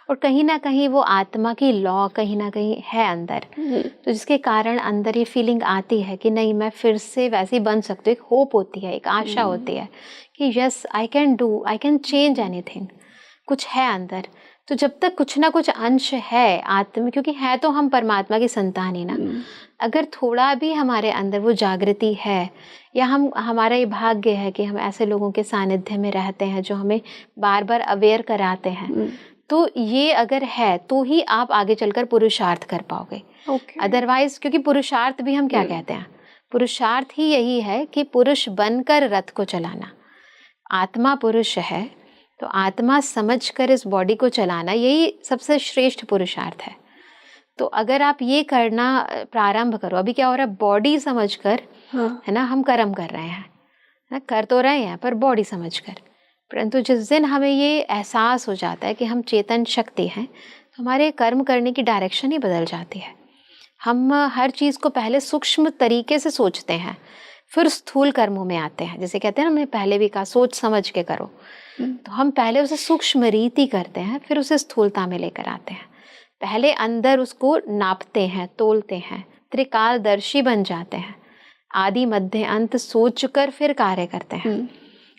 और कहीं ना कहीं वो आत्मा की लॉ कहीं ना कहीं है अंदर, तो जिसके कारण अंदर ये फीलिंग आती है कि नहीं, मैं फिर से वैसी बन सकती हूँ। एक होप होती है, एक आशा होती है कि yes I can change anything, कुछ है अंदर। तो जब तक कुछ ना कुछ अंश है आत्मा, क्योंकि है तो हम परमात्मा की संतान ही ना, अगर थोड़ा भी हमारे अंदर वो जागृति है, या हमारा ये भाग्य है कि हम ऐसे लोगों के सानिध्य में रहते हैं जो हमें बार बार अवेयर कराते हैं, तो ये अगर है तो ही आप आगे चलकर पुरुषार्थ कर पाओगे। अदरवाइज, क्योंकि पुरुषार्थ भी हम क्या कहते हैं, पुरुषार्थ ही यही है कि पुरुष बनकर रथ को चलाना। आत्मा पुरुष है, तो आत्मा समझकर इस बॉडी को चलाना, यही सबसे श्रेष्ठ पुरुषार्थ है। तो अगर आप ये करना प्रारंभ करो, अभी क्या हो रहा है, बॉडी समझकर है ना, हम कर्म कर रहे हैं ना, कर तो रहे हैं पर बॉडी समझकर, परंतु जिस दिन हमें ये एहसास हो जाता है कि हम चेतन शक्ति हैं, तो हमारे कर्म करने की डायरेक्शन ही बदल जाती है। हम हर चीज़ को पहले सूक्ष्म तरीके से सोचते हैं, फिर स्थूल कर्मों में आते हैं। जैसे कहते हैं ना, हमने पहले भी कहा, सोच समझ के करो। तो हम पहले उसे सूक्ष्म रीति करते हैं, फिर उसे स्थूलता में लेकर आते हैं। पहले अंदर उसको नापते हैं, तोलते हैं, त्रिकालदर्शी बन जाते हैं। आदि मध्य अंत सोचकर फिर कार्य करते हैं,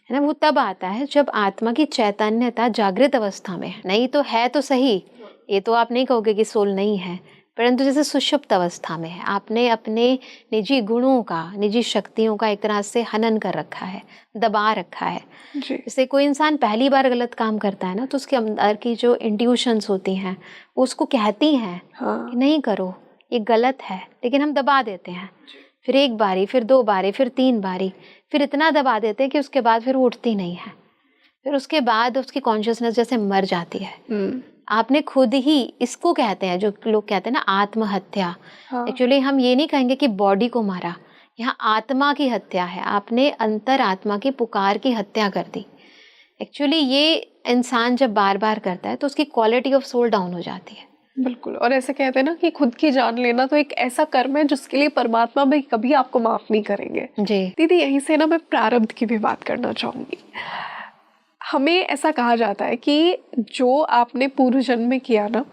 है ना, वो तब आता है जब आत्मा की चैतन्यता जागृत अवस्था में है। नहीं तो है तो सही, ये तो आप नहीं कहोगे कि सोल नहीं है, परंतु जैसे सुषुप्त अवस्था में है, आपने अपने निजी गुणों का, निजी शक्तियों का एक तरह से हनन कर रखा है, दबा रखा है। जैसे कोई इंसान पहली बार गलत काम करता है ना, तो उसके अंदर की जो इंट्यूशंस होती हैं वो उसको कहती हैं कि नहीं करो, ये गलत है, लेकिन हम दबा देते हैं। फिर एक बारी, फिर 2 बारी, फिर 3 बारी, फिर इतना दबा देते हैं कि उसके बाद फिर वो उठती नहीं है। फिर उसके बाद उसकी कॉन्शियसनेस जैसे मर जाती है। आपने खुद ही, इसको कहते हैं, जो लोग कहते हैं ना आत्महत्या, एक्चुअली हम ये नहीं कहेंगे कि बॉडी को मारा, यहाँ आत्मा की हत्या है। आपने अंतर आत्मा की पुकार की हत्या कर दी। एक्चुअली ये इंसान जब बार बार करता है तो उसकी क्वालिटी ऑफ सोल डाउन हो जाती है। बिल्कुल। और ऐसे कहते हैं ना कि खुद की जान लेना तो एक ऐसा कर्म है जिसके लिए परमात्मा भी कभी आपको माफ नहीं करेंगे। जी दीदी, यहीं से ना मैं प्रारब्ध की भी बात करना चाहूँगी। हमें ऐसा कहा जाता है कि जो आपने पूर्व जन्म में किया ना,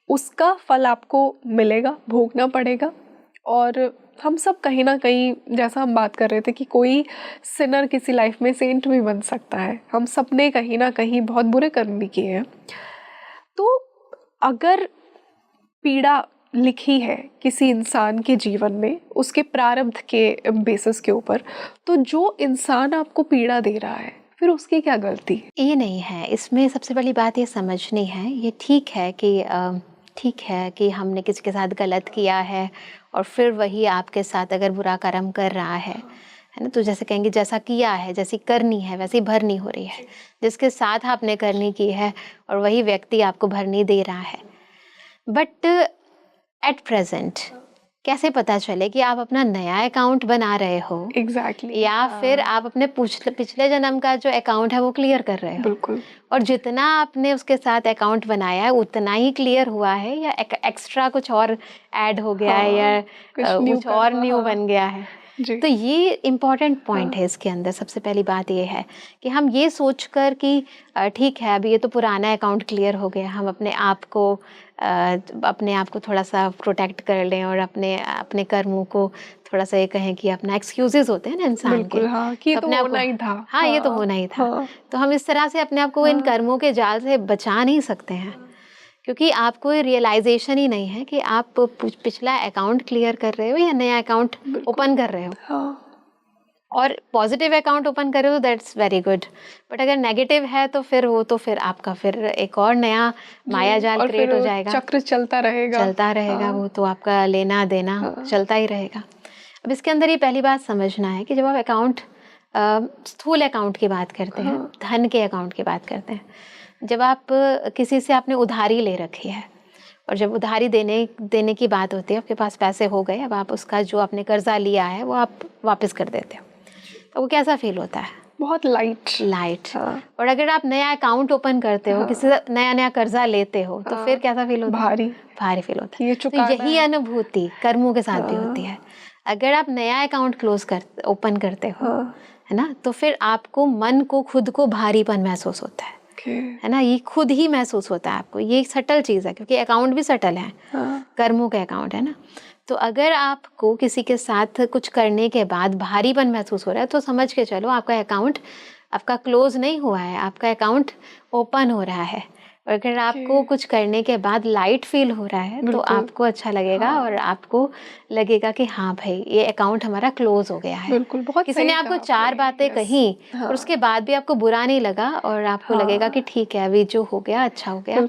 उसका फल आपको मिलेगा, भोगना पड़ेगा। और हम सब कहीं ना कहीं, जैसा हम बात कर रहे थे कि कोई सिनर किसी लाइफ में सेंट भी बन सकता है, हम सब ने कहीं ना कहीं बहुत बुरे कर्म भी किए हैं। तो अगर पीड़ा लिखी है किसी इंसान के जीवन में उसके प्रारब्ध के बेसिस के ऊपर, तो जो इंसान आपको पीड़ा दे रहा है फिर उसकी क्या गलती है? ये नहीं है, इसमें सबसे बड़ी बात ये समझनी है, ये ठीक है कि हमने किसी के साथ गलत किया है और फिर वही आपके साथ अगर बुरा कर्म कर रहा है ना, तो जैसे कहेंगे जैसा किया है, जैसी करनी है वैसी भरनी हो रही है। जिसके साथ आपने करनी की है और वही व्यक्ति आपको भरनी दे रहा है। बट एट प्रेजेंट कैसे पता चले कि आप अपना नया अकाउंट बना रहे हो? एग्जैक्टली। या फिर आप अपने पिछले जन्म का जो अकाउंट है वो क्लियर कर रहे हो? बिल्कुल। और जितना आपने उसके साथ अकाउंट बनाया है उतना ही क्लियर हुआ है, या एक्स्ट्रा कुछ और ऐड हो गया है, या कुछ और न्यू बन गया है? तो ये इम्पॉर्टेंट पॉइंट है इसके अंदर। सबसे पहली बात ये है कि हम ये सोचकर कि ठीक है अभी ये तो पुराना अकाउंट क्लियर हो गया, हम अपने आप को थोड़ा सा प्रोटेक्ट कर लें और अपने कर्मों को थोड़ा सा ये कहें कि अपना एक्सक्यूजेस होते हैं ना इंसान के, कि ये तो होना ही था। ये तो होना ही था। तो हम इस तरह से अपने आप को इन कर्मों के जाल से बचा नहीं सकते हैं, क्योंकि आपको ये रियलाइजेशन ही नहीं है कि आप पिछला अकाउंट क्लियर कर रहे हो या नया अकाउंट ओपन कर रहे हो। और पॉजिटिव अकाउंट ओपन कर रहे हो, दैट्स वेरी गुड। बट अगर नेगेटिव है तो फिर आपका फिर एक और नया माया जाल क्रिएट हो जाएगा, चक्र चलता रहेगा। वो तो आपका लेना देना चलता ही रहेगा। अब इसके अंदर ये पहली बात समझना है कि जब आप अकाउंट, स्थूल अकाउंट की बात करते हैं, धन के अकाउंट की बात करते हैं, जब आप किसी से आपने उधारी ले रखी है और जब उधारी देने की बात होती है, आपके पास पैसे हो गए, अब आप उसका जो आपने कर्जा लिया है वो आप वापस कर देते हो, तो वो कैसा फील होता है? बहुत लाइट। और अगर आप नया अकाउंट ओपन करते हो, किसी से नया कर्जा लेते हो, तो फिर कैसा फील होता है? भारी फील होता है। तो यही अनुभूति कर्मों के साथ भी होती है। अगर आप नया अकाउंट ओपन करते हो, है ना, तो फिर आपको मन को, खुद को भारीपन महसूस होता है ना, ये खुद ही महसूस होता है आपको। ये एक सटल चीज़ है, क्योंकि अकाउंट भी सटल है, कर्मों के अकाउंट है ना। तो अगर आपको किसी के साथ कुछ करने के बाद भारीपन महसूस हो रहा है, तो समझ के चलो आपका अकाउंट आपका क्लोज नहीं हुआ है, आपका अकाउंट ओपन हो रहा है। और अगर आपको कुछ करने के बाद लाइट फील हो रहा है, तो आपको अच्छा लगेगा और आपको लगेगा कि हाँ भाई ये अकाउंट हमारा क्लोज हो गया है। बिल्कुल, बहुत किसी ने आपको 4 बातें कही और उसके बाद भी आपको बुरा नहीं लगा और आपको लगेगा कि ठीक है अभी जो हो गया अच्छा हो गया,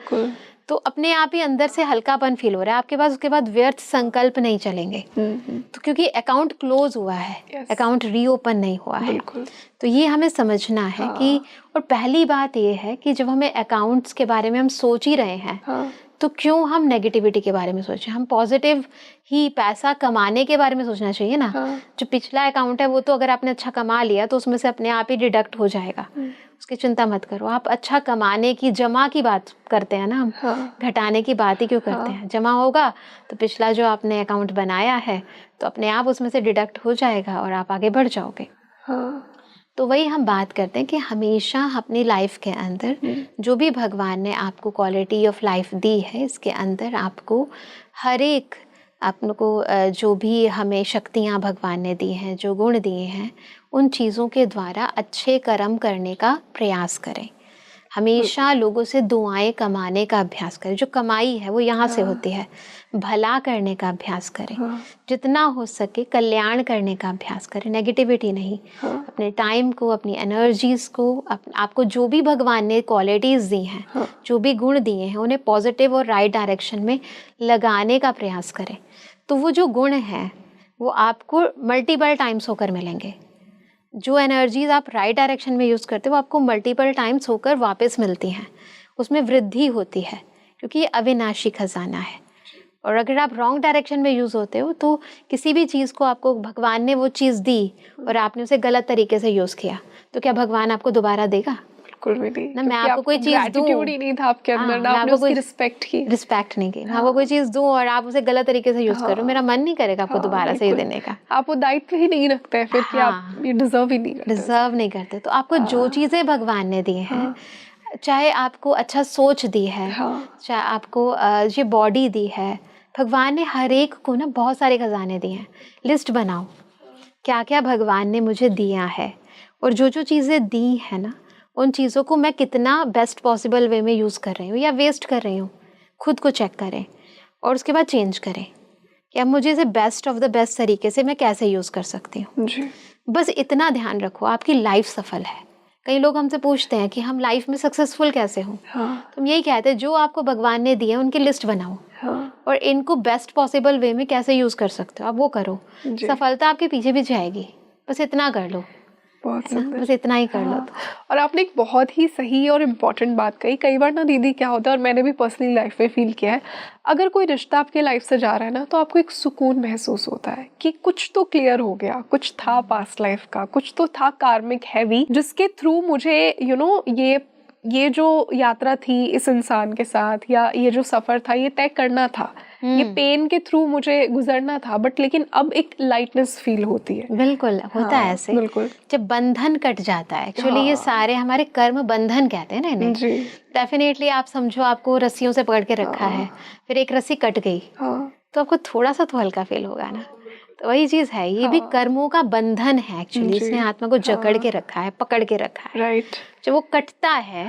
तो अपने आप ही अंदर से हल्कापन फील हो रहा है आपके पास। उसके बाद व्यर्थ संकल्प नहीं चलेंगे, तो क्योंकि अकाउंट क्लोज हुआ है, अकाउंट रीओपन नहीं हुआ है। तो ये हमें समझना है कि, और पहली बात ये है कि जब हमें अकाउंट्स के बारे में हम सोच ही रहे हैं, तो क्यों हम नेगेटिविटी के बारे में सोचें? हम पॉजिटिव ही पैसा कमाने के बारे में सोचना चाहिए ना। जो पिछला अकाउंट है वो तो अगर आपने अच्छा कमा लिया तो उसमें से अपने आप ही डिडक्ट हो जाएगा, उसकी चिंता मत करो। आप अच्छा कमाने की, जमा की बात करते हैं ना हम, घटाने की बात ही क्यों करते हैं? जमा होगा तो पिछला जो आपने अकाउंट बनाया है तो अपने आप उसमें से डिडक्ट हो जाएगा और आप आगे बढ़ जाओगे। तो वही हम बात करते हैं कि हमेशा अपनी लाइफ के अंदर जो भी भगवान ने आपको क्वालिटी ऑफ लाइफ दी है, इसके अंदर आपको हर एक आपको जो भी हमें शक्तियाँ भगवान ने दी हैं, जो गुण दिए हैं, उन चीज़ों के द्वारा अच्छे कर्म करने का प्रयास करें। हमेशा लोगों से दुआएं कमाने का अभ्यास करें। जो कमाई है वो यहाँ से होती है। भला करने का अभ्यास करें। जितना हो सके कल्याण करने का अभ्यास करें, नेगेटिविटी नहीं। अपने टाइम को, अपनी एनर्जीज़ को, आपको जो भी भगवान ने क्वालिटीज़ दी हैं, जो भी गुण दिए हैं, उन्हें पॉजिटिव और राइट डायरेक्शन में लगाने का प्रयास करें। तो वो जो गुण हैं वो आपको मल्टीपल टाइम्स होकर मिलेंगे। जो एनर्जीज आप राइट डायरेक्शन में यूज़ करते हो वो आपको मल्टीपल टाइम्स होकर वापस मिलती हैं, उसमें वृद्धि होती है, क्योंकि ये अविनाशी खजाना है। और अगर आप रॉन्ग डायरेक्शन में यूज़ होते हो तो किसी भी चीज़ को, आपको भगवान ने वो चीज़ दी और आपने उसे गलत तरीके से यूज़ किया, तो क्या भगवान आपको दोबारा देगा? बिल्कुल भी नहीं। ना मैं आपको कोई चीज़ दूँ, ही नहीं था आपके अंदर, ना आपने उसकी रिस्पेक्ट नहीं की। मैं आपको कोई चीज़ दूँ और आप उसे गलत तरीके से यूज़ करो, मेरा मन नहीं करेगा आपको दोबारा से देने का। आप वो दायित्व ही नहीं रखते हैं फिर कि आप ये डिजर्व नहीं करते। तो आपको जो चीज़ें भगवान ने दी हैं, चाहे आपको अच्छा सोच दी है, चाहे आपको ये बॉडी दी है, भगवान ने हर एक को ना बहुत सारे खजाने दिए हैं। लिस्ट बनाओ क्या क्या भगवान ने मुझे दिया है, और जो जो चीज़ें दी हैं ना, उन चीज़ों को मैं कितना बेस्ट पॉसिबल वे में यूज़ कर रही हूँ या वेस्ट कर रही हूँ। खुद को चेक करें और उसके बाद चेंज करें कि अब मुझे इसे बेस्ट ऑफ द बेस्ट तरीके से मैं कैसे यूज़ कर सकती हूँ। बस इतना ध्यान रखो, आपकी लाइफ सफल है। कई लोग हमसे पूछते हैं कि हम लाइफ में सक्सेसफुल कैसे हों। तो हम यही कहते हैं, जो आपको भगवान ने दिए उनकी लिस्ट बनाओ और इनको बेस्ट पॉसिबल वे में कैसे यूज़ कर सकते हो आप वो करो। सफलता आपके पीछे भी जाएगी, बस इतना कर लो। बस इतना ही कर लो। और आपने एक बहुत ही सही और इम्पॉर्टेंट बात कही। कई बार ना दीदी क्या होता है, और मैंने भी पर्सनली लाइफ में फील किया है, अगर कोई रिश्ता आपके लाइफ से जा रहा है ना, तो आपको एक सुकून महसूस होता है कि कुछ तो क्लियर हो गया, कुछ था पास्ट लाइफ का, कुछ तो था कार्मिक हैवी, जिसके थ्रू मुझे ये जो यात्रा थी इस इंसान के साथ, या ये जो सफ़र था ये तय करना था, ये पेन के थ्रू मुझे गुजरना था, बट लेकिन अब एक लाइटनेस फील होती है। बिल्कुल होता है ऐसे। बिल्कुल, जब बंधन कट जाता है, एक्चुअली ये सारे हमारे कर्म बंधन कहते हैं ना इन्हें। डेफिनेटली आप समझो आपको रस्सियों से पकड़ के रखा है, फिर एक रस्सी कट गई तो आपको थोड़ा सा तो हल्का फील होगा ना। तो वही चीज़ है, ये भी कर्मों का बंधन है एक्चुअली। इसने आत्मा को जकड़ के रखा है, पकड़ के रखा है। राइट। जब वो कटता है,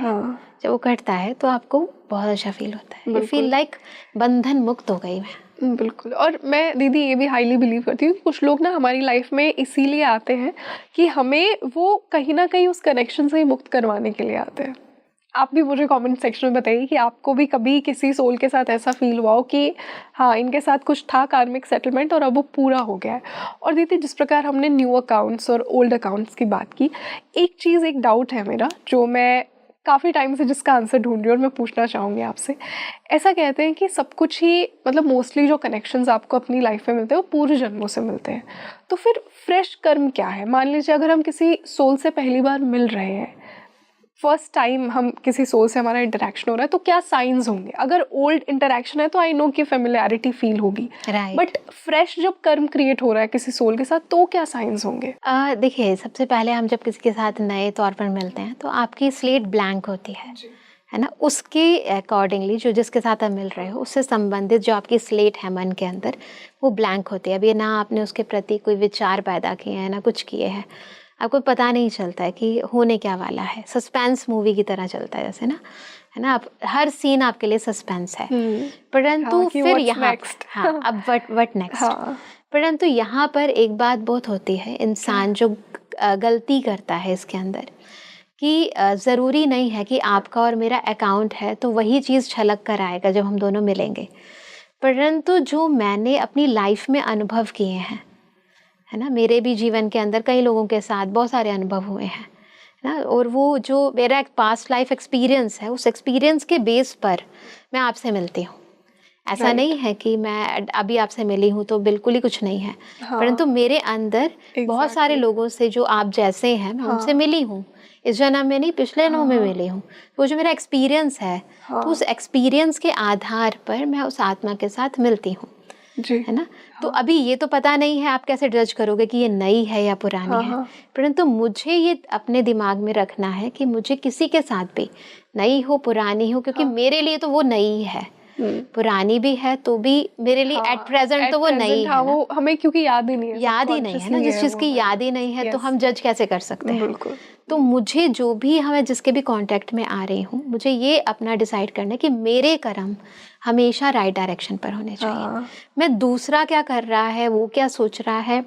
जब वो कटता है तो आपको बहुत अच्छा फील होता है। यू फील लाइक बंधन मुक्त हो गई मैं। बिल्कुल। और मैं दीदी ये भी हाईली बिलीव करती हूँ कि कुछ लोग ना हमारी लाइफ में इसीलिए आते हैं कि हमें वो कहीं ना कहीं उस कनेक्शन से ही मुक्त करवाने के लिए आते हैं। आप भी मुझे कमेंट सेक्शन में बताइए कि आपको भी कभी किसी सोल के साथ ऐसा फील हुआ हो कि हाँ, इनके साथ कुछ था कार्मिक सेटलमेंट और अब वो पूरा हो गया है। और दीदी, जिस प्रकार हमने न्यू अकाउंट्स और ओल्ड अकाउंट्स की बात की, एक डाउट है मेरा, जो मैं काफ़ी टाइम से जिसका आंसर ढूंढ रही हूँ और मैं पूछना चाहूँगी आपसे। ऐसा कहते हैं कि सब कुछ ही, मतलब मोस्टली जो कनेक्शंस आपको अपनी लाइफ में मिलते हैं वो पूर्व जन्मों से मिलते हैं। तो फिर फ्रेश कर्म क्या है? मान लीजिए अगर हम किसी सोल से पहली बार मिल रहे हैं, फर्स्ट टाइम हम किसी सोल से हमारा इंटरेक्शन हो रहा है, तो क्या साइंस होंगे? अगर ओल्ड इंटरेक्शन है तो आई नो कि फेमिलियरिटी फील होगी, बट फ्रेश जब कर्म क्रिएट हो रहा है किसी सोल के साथ, तो क्या साइंस होंगे? देखिए, सबसे पहले हम जब किसी के साथ नए तौर पर मिलते हैं तो आपकी स्लेट ब्लैंक होती है ना। उसके अकॉर्डिंगली जो जिसके साथ आप मिल रहे हो उससे संबंधित जो आपकी स्लेट है मन के अंदर, वो ब्लैंक होती है। अभी ना आपने उसके प्रति कोई विचार पैदा किए हैं, ना कुछ किए हैं, आपको पता नहीं चलता है कि होने क्या वाला है। सस्पेंस मूवी की तरह चलता है जैसे ना, है ना। आप हर सीन आपके लिए सस्पेंस है, परंतु फिर यहाँ अब व्हाट नेक्स्ट। परंतु यहाँ पर एक बात बहुत होती है, इंसान जो गलती करता है इसके अंदर, कि ज़रूरी नहीं है कि आपका और मेरा अकाउंट है तो वही चीज़ छलक कर आएगा जब हम दोनों मिलेंगे। परंतु जो मैंने अपनी लाइफ में अनुभव किए हैं, है ना, मेरे भी जीवन के अंदर कई लोगों के साथ बहुत सारे अनुभव हुए हैं ना, और वो जो मेरा एक पास्ट लाइफ एक्सपीरियंस है, उस एक्सपीरियंस के बेस पर मैं आपसे मिलती हूँ। ऐसा नहीं है कि मैं अभी आपसे मिली हूँ तो बिल्कुल ही कुछ नहीं है, परंतु मेरे अंदर बहुत सारे लोगों से जो आप जैसे हैं मैं उनसे मिली हूँ। इस जन्म में नहीं, पिछले जन्म में मिली हूँ। वो जो मेरा एक्सपीरियंस है, तो उस एक्सपीरियंस के आधार पर मैं उस आत्मा के साथ मिलती हूँ, है ना। तो अभी ये तो पता नहीं है, आप कैसे जज करोगे कि ये नई है या पुरानी है, परंतु मुझे ये अपने दिमाग में रखना है कि मुझे किसी के साथ भी नई हो पुरानी हो, क्योंकि मेरे लिए तो वो नई है, पुरानी भी है तो भी मेरे लिए एट प्रेजेंट तो वो नहीं है वो हमें क्योंकि याद ही नहीं है, याद ही नहीं है ना, जिस चीज़ की याद ही नहीं है तो हम जज कैसे कर सकते हैं। बिल्कुल। तो मुझे जो भी हमें जिसके भी कांटेक्ट में आ रही हूँ, मुझे ये अपना डिसाइड करना है कि मेरे कर्म हमेशा राइट डायरेक्शन पर होने चाहिए। मैं दूसरा क्या कर रहा है, वो क्या सोच रहा है,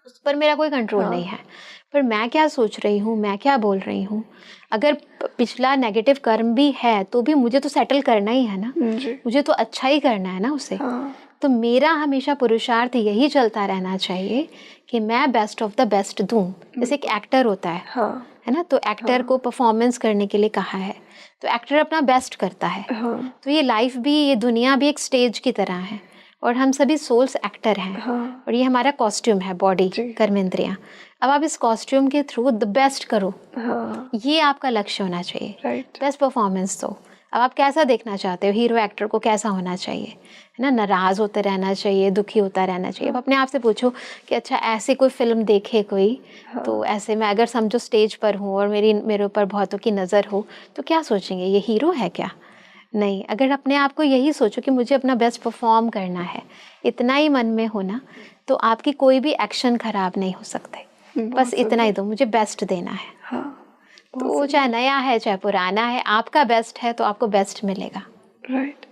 उस पर मेरा कोई कंट्रोल नहीं है, पर मैं क्या सोच रही हूँ, मैं क्या बोल रही हूँ। अगर पिछला नेगेटिव कर्म भी है तो भी मुझे तो सेटल करना ही है ना, मुझे तो अच्छा ही करना है ना उसे। तो मेरा हमेशा पुरुषार्थ यही चलता रहना चाहिए कि मैं बेस्ट ऑफ द बेस्ट दूँ। जैसे एक एक्टर होता है ना, तो एक्टर को परफॉर्मेंस करने के लिए कहा है तो एक्टर अपना बेस्ट करता है। तो ये लाइफ भी, ये दुनिया भी एक स्टेज की तरह है और हम सभी सोल्स एक्टर हैं। और ये हमारा कॉस्ट्यूम है, बॉडी, कर्मेंद्रियाँ। अब आप इस कॉस्ट्यूम के थ्रू द बेस्ट करो, ये आपका लक्ष्य होना चाहिए। बेस्ट परफॉर्मेंस दो। अब आप कैसा देखना चाहते हो, हीरो एक्टर को कैसा होना चाहिए, है ना, नाराज़ होते रहना चाहिए, दुखी होता रहना चाहिए। अब अपने आप से पूछो कि अच्छा ऐसे कोई फिल्म देखे कोई, तो ऐसे में अगर समझो स्टेज पर हूँ और मेरे ऊपर बहुतों की नज़र हो तो क्या सोचेंगे, ये हीरो है क्या? नहीं। अगर अपने आप को यही सोचो कि मुझे अपना बेस्ट परफॉर्म करना है, इतना ही मन में होना, तो आपकी कोई भी एक्शन खराब नहीं हो सकते। बस इतना ही दो, मुझे बेस्ट देना है। तो चाहे नया है चाहे पुराना है, आपका बेस्ट है तो आपको बेस्ट मिलेगा। राइट।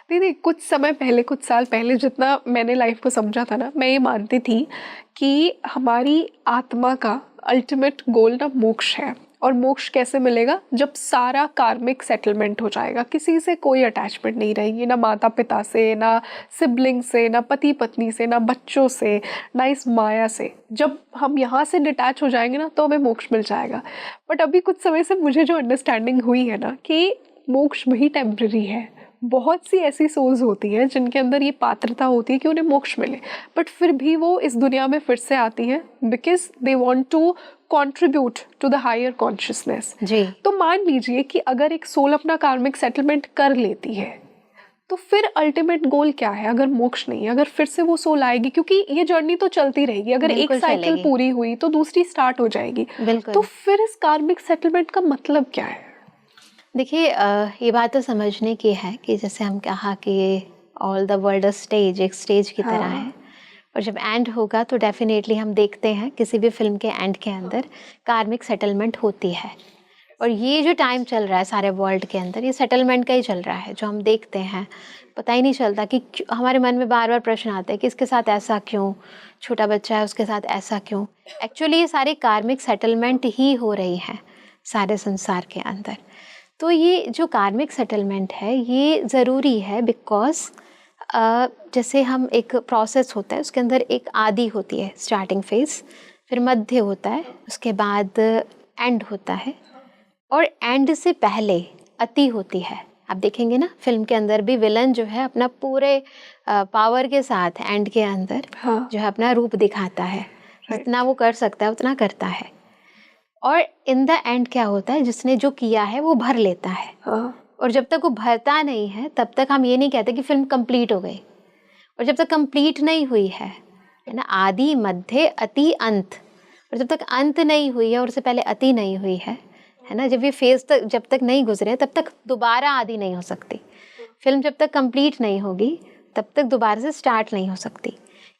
दीदी कुछ समय पहले, कुछ साल पहले जितना मैंने लाइफ को समझा था ना, मैं ये मानती थी कि हमारी आत्मा का अल्टीमेट गोल ना मोक्ष है। और मोक्ष कैसे मिलेगा? जब सारा कार्मिक सेटलमेंट हो जाएगा, किसी से कोई अटैचमेंट नहीं रहेगी, ना माता पिता से, ना सिबलिंग से, ना पति पत्नी से, ना बच्चों से, ना इस माया से। जब हम यहाँ से डिटैच हो जाएंगे ना तो हमें मोक्ष मिल जाएगा। बट अभी कुछ समय से मुझे जो अंडरस्टैंडिंग हुई है ना कि मोक्ष भी टेम्पररी है। बहुत सी ऐसी सोल्स होती हैं जिनके अंदर ये पात्रता होती है कि उन्हें मोक्ष मिले, बट फिर भी वो इस दुनिया में फिर से आती हैं because they want to contribute to the higher consciousness. जी। तो मान लीजिए कि अगर एक सोल अपना कार्मिक सेटलमेंट कर लेती है तो फिर अल्टीमेट गोल क्या है? अगर मोक्ष नहीं है, अगर फिर से वो सोल आएगी, क्योंकि ये जर्नी तो चलती रहेगी, अगर एक साइकिल पूरी हुई तो दूसरी स्टार्ट हो जाएगी। तो फिर इस कार्मिक सेटलमेंट का मतलब क्या है? देखिए, ये बात तो समझने की है कि जैसे हम कहा कि all the world a stage, एक स्टेज की तरह है, और जब एंड होगा तो डेफिनेटली हम देखते हैं किसी भी फिल्म के एंड के अंदर कार्मिक सेटलमेंट होती है। और ये जो टाइम चल रहा है सारे वर्ल्ड के अंदर, ये सेटलमेंट का ही चल रहा है। जो हम देखते हैं पता ही नहीं चलता कि हमारे मन में बार बार प्रश्न आते हैं कि इसके साथ ऐसा क्यों, छोटा बच्चा है उसके साथ ऐसा क्यों। एक्चुअली ये सारे कार्मिक सेटलमेंट ही हो रही हैं सारे संसार के अंदर। तो ये जो कार्मिक सेटलमेंट है ये ज़रूरी है बिकॉज जैसे हम, एक प्रोसेस होता है उसके अंदर एक आदि होती है, स्टार्टिंग फेज, फिर मध्य होता है, उसके बाद एंड होता है, और एंड से पहले अति होती है। आप देखेंगे ना फिल्म के अंदर भी विलन जो है अपना पूरे पावर के साथ एंड के अंदर जो है अपना रूप दिखाता है, जितना वो कर सकता है उतना करता है। और इन द एंड क्या होता है, जिसने जो किया है वो भर लेता है। और जब तक वो भरता नहीं है तब तक हम ये नहीं कहते कि फिल्म कंप्लीट हो गई। और जब तक कंप्लीट नहीं हुई है ना, आदि मध्य अति अंत, और जब तक अंत नहीं हुई है और उससे पहले अति नहीं हुई है ना, जब ये फेज तक जब तक नहीं गुजरे तब तक दोबारा आदि नहीं हो सकती। फिल्म जब तक कंप्लीट नहीं होगी तब तक दोबारा से स्टार्ट नहीं हो सकती।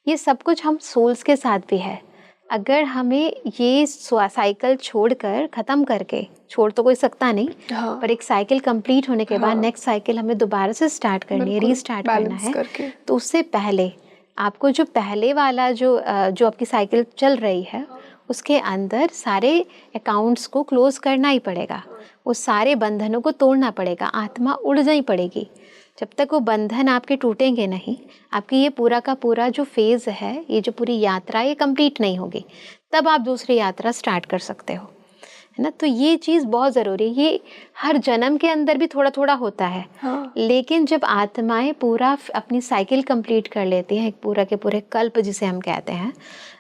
ये सब कुछ हम सोल्स के साथ भी है। अगर हमें ये साइकिल छोड़कर ख़त्म करके, छोड़ तो कोई सकता नहीं, पर एक साइकिल कंप्लीट होने के बाद नेक्स्ट साइकिल हमें दोबारा से स्टार्ट करनी है, रीस्टार्ट करना है। तो उससे पहले आपको जो पहले वाला जो आपकी साइकिल चल रही है उसके अंदर सारे अकाउंट्स को क्लोज करना ही पड़ेगा, वो सारे बंधनों को तोड़ना पड़ेगा, आत्मा उड़ नहीं पड़ेगी। जब तक वो बंधन आपके टूटेंगे नहीं, आपकी ये पूरा का पूरा जो फेज़ है, ये जो पूरी यात्रा, ये कंप्लीट नहीं होगी, तब आप दूसरी यात्रा स्टार्ट कर सकते हो, है ना। तो ये चीज़ बहुत ज़रूरी है। ये हर जन्म के अंदर भी थोड़ा थोड़ा होता है। लेकिन जब आत्माएं पूरा अपनी साइकिल कंप्लीट कर लेती हैं, पूरा के पूरे कल्प जिसे हम कहते हैं,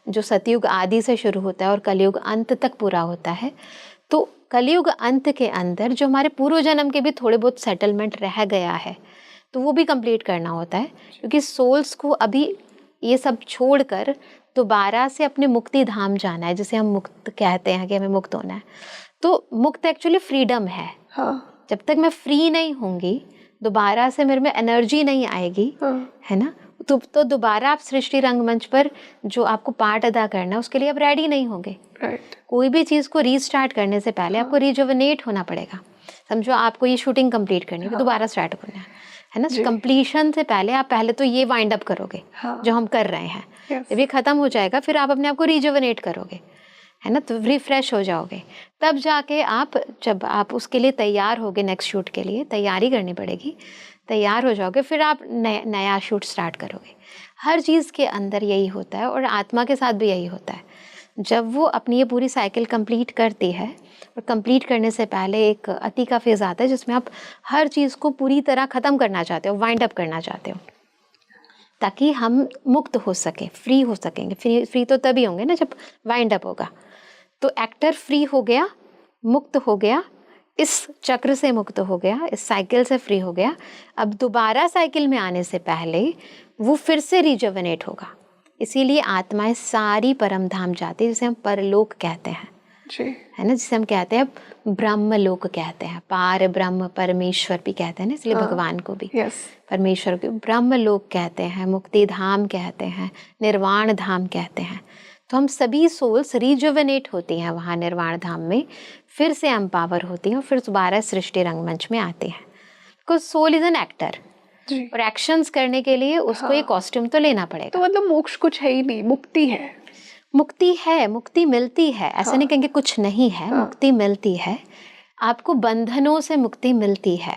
जो सतयुग आदि से शुरू होता है और कलयुग अंत तक पूरा होता है, तो कलयुग अंत के अंदर जो हमारे पूर्व जन्म के भी थोड़े बहुत सेटलमेंट रह गया है तो वो भी कंप्लीट करना होता है, क्योंकि सोल्स को अभी ये सब छोड़कर दोबारा से अपने मुक्ति धाम जाना है, जिसे हम मुक्त कहते हैं कि हमें मुक्त होना है। तो मुक्त एक्चुअली फ्रीडम है। जब तक मैं फ्री नहीं होंगी दोबारा से मेरे में एनर्जी नहीं आएगी, है ना, तो दोबारा आप सृष्टि रंगमंच पर जो आपको पार्ट अदा करना है उसके लिए आप रेडी नहीं होंगे। कोई भी चीज़ को रीस्टार्ट करने से पहले आपको रिजुविनेट होना पड़ेगा। समझो आपको ये शूटिंग कंप्लीट करनी है, दोबारा स्टार्ट करना है ना, कंप्लीशन से पहले आप पहले तो ये वाइंड अप करोगे जो हम कर रहे हैं। जब ये खत्म हो जाएगा फिर आप अपने आप को रिजुविनेट करोगे, है ना, तो रिफ्रेश हो जाओगे। तब जाके आप, जब आप उसके लिए तैयार होगे, नेक्स्ट शूट के लिए तैयारी करनी पड़ेगी, तैयार हो जाओगे, फिर आप नया शूट स्टार्ट करोगे। हर चीज़ के अंदर यही होता है और आत्मा के साथ भी यही होता है। जब वो अपनी ये पूरी साइकिल कंप्लीट करती है, और कंप्लीट करने से पहले एक अति का फेज़ आता है जिसमें आप हर चीज़ को पूरी तरह ख़त्म करना चाहते हो, वाइंड अप करना चाहते हो, ताकि हम मुक्त हो सकें, फ्री हो सकेंगे। फ्री तो तभी होंगे ना जब वाइंड अप होगा। तो एक्टर फ्री हो गया, मुक्त हो गया, इस चक्र से मुक्त हो गया, इस साइकिल से फ्री हो गया। अब दोबारा साइकिल में आने से पहले वो फिर से रिजुविनेट होगा। इसीलिए आत्माएं सारी परम धाम जाती है, जिसे हम परलोक कहते हैं, है ना, जिसे हम कहते हैं ब्रह्म लोक कहते हैं, पार ब्रह्म परमेश्वर भी कहते हैं ना, इसलिए भगवान को भी परमेश्वर को ब्रह्म लोक कहते हैं, मुक्ति धाम कहते हैं, निर्वाण धाम कहते हैं। तो हम सभी सोल्स रिजुविनेट होती हैं वहाँ निर्वाण धाम में, फिर से एम्पावर होती हैं और फिर दोबारा सृष्टि रंगमंच में आते हैं। Because soul is an actor, और एक्शंस करने के लिए उसको एक कॉस्ट्यूम तो लेना पड़ेगा। तो मतलब मोक्ष कुछ है ही नहीं, मुक्ति है। मुक्ति है, मुक्ति मिलती है, ऐसा नहीं कहेंगे कुछ नहीं है, मुक्ति मिलती है। आपको बंधनों से मुक्ति मिलती है,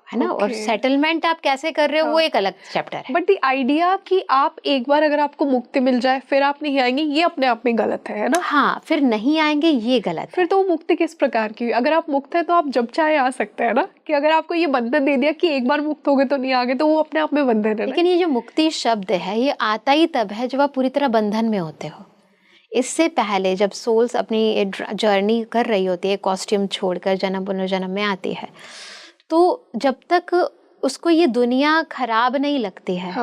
है ना, और सेटलमेंट आप कैसे कर रहे हो वो एक अलग चैप्टर है। बट द आइडिया कि आप एक बार अगर आपको मुक्ति मिल जाए फिर आप नहीं आएंगे, ये अपने आप में गलत है ना। हाँ, फिर नहीं आएंगे ये गलत फिर तो वो मुक्ति किस प्रकार की? अगर आप मुक्त है तो आप जब चाहे आ सकते हैं ना, कि अगर आपको ये बंधन दे दिया कि एक बार मुक्त हो गए तो नहीं आगे, तो वो अपने आप में बंधन है। लेकिन ये जो मुक्ति शब्द है ये आता ही तब है जब आप पूरी तरह बंधन में होते हो। इससे पहले जब सोल्स अपनी जर्नी कर रही होती है, कॉस्ट्यूम छोड़कर जन्म पुनर्जन्म में आती है, तो जब तक उसको ये दुनिया खराब नहीं लगती है,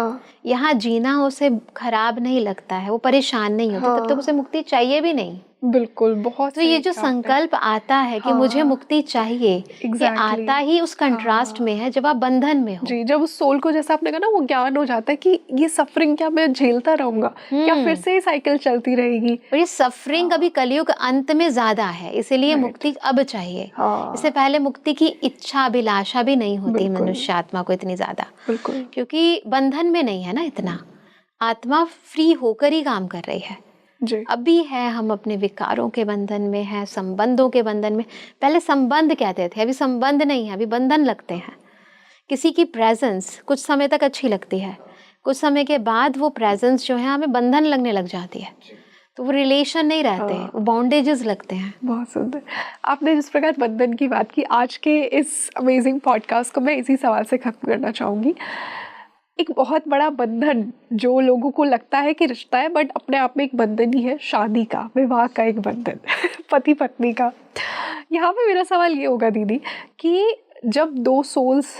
यहाँ जीना उसे खराब नहीं लगता है, वो परेशान नहीं होती, तब तक उसे मुक्ति चाहिए भी नहीं। बिल्कुल, बहुत। तो ये जो संकल्प आता है कि मुझे मुक्ति चाहिए, ये आता ही उस कंट्रास्ट में है जब आप बंधन में हो। जी, जब उस सोल को, जैसा आपने कहा ना, वो ज्ञान हो जाता है कि ये सफरिंग क्या मैं झेलता रहूंगा, क्या फिर से ये साइकिल चलती रहेगी। और ये सफरिंग अभी कलयुग अंत में ज्यादा है, इसीलिए मुक्ति अब चाहिए। इससे पहले मुक्ति की इच्छा अभिलाषा भी नहीं होती मनुष्य आत्मा को इतनी ज्यादा, क्योंकि बंधन में नहीं है ना इतना, आत्मा फ्री होकर ही काम कर रही है। अभी है हम अपने विकारों के बंधन में है, संबंधों के बंधन में। पहले संबंध कहते थे, अभी संबंध नहीं है, अभी बंधन लगते हैं। किसी की प्रेजेंस कुछ समय तक अच्छी लगती है, कुछ समय के बाद वो प्रेजेंस जो है हमें बंधन लगने लग जाती है, तो वो रिलेशन नहीं रहते, वो बॉन्डेजेस लगते हैं। बहुत सुंदर। आपने जिस प्रकार बंधन की बात की, आज के इस अमेजिंग पॉडकास्ट को मैं इसी सवाल से खत्म करना चाहूँगी। एक बहुत बड़ा बंधन जो लोगों को लगता है कि रिश्ता है, बट अपने आप में एक बंधन ही है, शादी का, विवाह का एक बंधन पति पत्नी का। यहाँ पे मेरा सवाल ये होगा दीदी कि जब दो सोल्स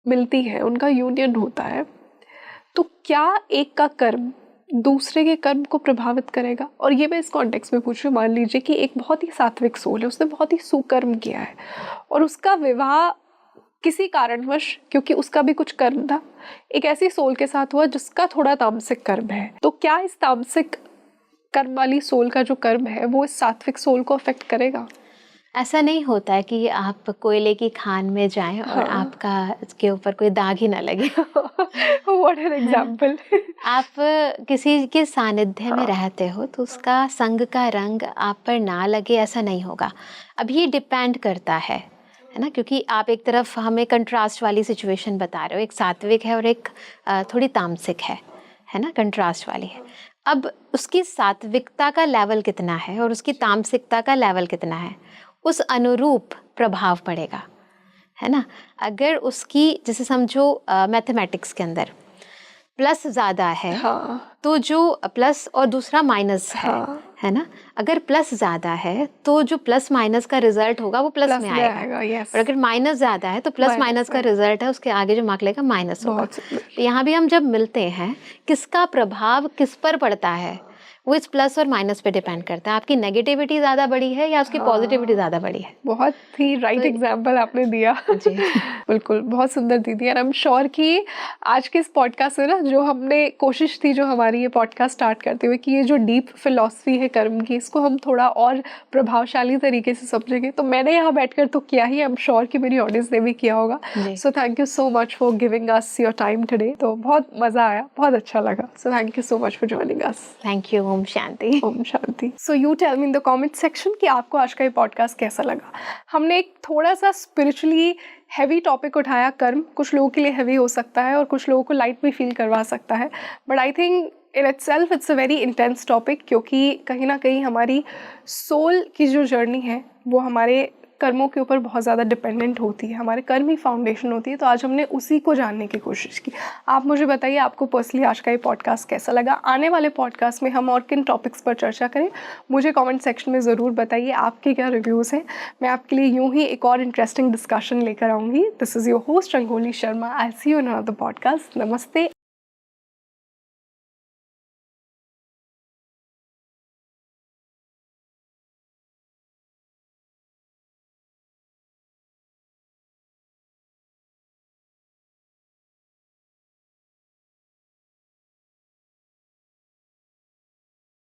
मिलती हैं, उनका यूनियन होता है, तो क्या एक का कर्म दूसरे के कर्म को प्रभावित करेगा? और ये मैं इस कॉन्टेक्स्ट में पूछ रही हूँ, मान लीजिए कि एक बहुत ही सात्विक सोल है, उसने बहुत ही सुकर्म किया है और उसका विवाह किसी कारणवश, क्योंकि उसका भी कुछ कर्म था, एक ऐसी सोल के साथ हुआ जिसका थोड़ा तामसिक कर्म है, तो क्या इस तामसिक कर्म वाली सोल का जो कर्म है वो इस सात्विक सोल को अफेक्ट करेगा? ऐसा नहीं होता है कि आप कोयले की खान में जाएं और आपका इसके ऊपर कोई दाग ही ना लगे। What an example. आप किसी के सानिध्य में रहते हो तो उसका संग का रंग आप पर ना लगे, ऐसा नहीं होगा। अब ये डिपेंड करता है ना, क्योंकि आप एक तरफ हमें कंट्रास्ट वाली सिचुएशन बता रहे हो, एक सात्विक है और एक थोड़ी तामसिक है ना, कंट्रास्ट वाली है। अब उसकी सात्विकता का लेवल कितना है और उसकी तामसिकता का लेवल कितना है, उस अनुरूप प्रभाव पड़ेगा, है ना। अगर उसकी, जैसे समझो मैथमेटिक्स के अंदर प्लस ज़्यादा है, तो जो प्लस और दूसरा माइनस है ना, अगर प्लस ज़्यादा है तो जो प्लस माइनस का रिजल्ट होगा वो प्लस में आएगा, और अगर माइनस ज़्यादा है तो प्लस माइनस का रिजल्ट है, उसके आगे जो मार्क लेगा माइनस होगा। तो यहाँ भी हम जब मिलते हैं, किसका प्रभाव किस पर पड़ता है वो इस प्लस और माइनस पे डिपेंड करता है, आपकी नेगेटिविटी ज़्यादा बड़ी है या उसकी पॉजिटिविटी ज़्यादा बड़ी है। बहुत ही राइट एग्जाम्पल आपने दिया। जी। बिल्कुल, बहुत सुंदर दीदी। और आई एम श्योर कि आज के इस पॉडकास्ट से ना जो हमने कोशिश थी जो हमारी ये पॉडकास्ट स्टार्ट करते हुए कि ये जो डीप फिलॉसफी है कर्म की, इसको हम थोड़ा और प्रभावशाली तरीके से समझेंगे, तो मैंने यहाँ बैठकर तो किया ही, आई एम श्योर कि मेरी ऑडियंस ने भी किया होगा। So thank you so much for giving us your time today. तो बहुत मज़ा आया, बहुत अच्छा लगा। So thank you so much for joining us. Thank you. ओम शांति। ओम शांति। So you tell me in the comment section कि आपको आज का ये पॉडकास्ट कैसा लगा। हमने एक थोड़ा सा स्पिरिचुअली हैवी टॉपिक उठाया, कर्म। कुछ लोगों के लिए हैवी हो सकता है और कुछ लोगों को लाइट भी फील करवा सकता है, but I think in itself it's a very intense topic, क्योंकि कहीं ना कहीं हमारी सोल की जो जर्नी है वो हमारे कर्मों के ऊपर बहुत ज़्यादा डिपेंडेंट होती है, हमारे कर्म ही फाउंडेशन होती है। तो आज हमने उसी को जानने की कोशिश की। आप मुझे बताइए आपको पर्सनली आज का ये पॉडकास्ट कैसा लगा। आने वाले पॉडकास्ट में हम और किन टॉपिक्स पर चर्चा करें, मुझे कमेंट सेक्शन में ज़रूर बताइए आपके क्या रिव्यूज़ हैं। मैं आपके लिए यूँ ही एक और इंटरेस्टिंग डिस्कशन लेकर आऊँगी। This is your host Rangoli Sharma. I see you in another podcast. नमस्ते।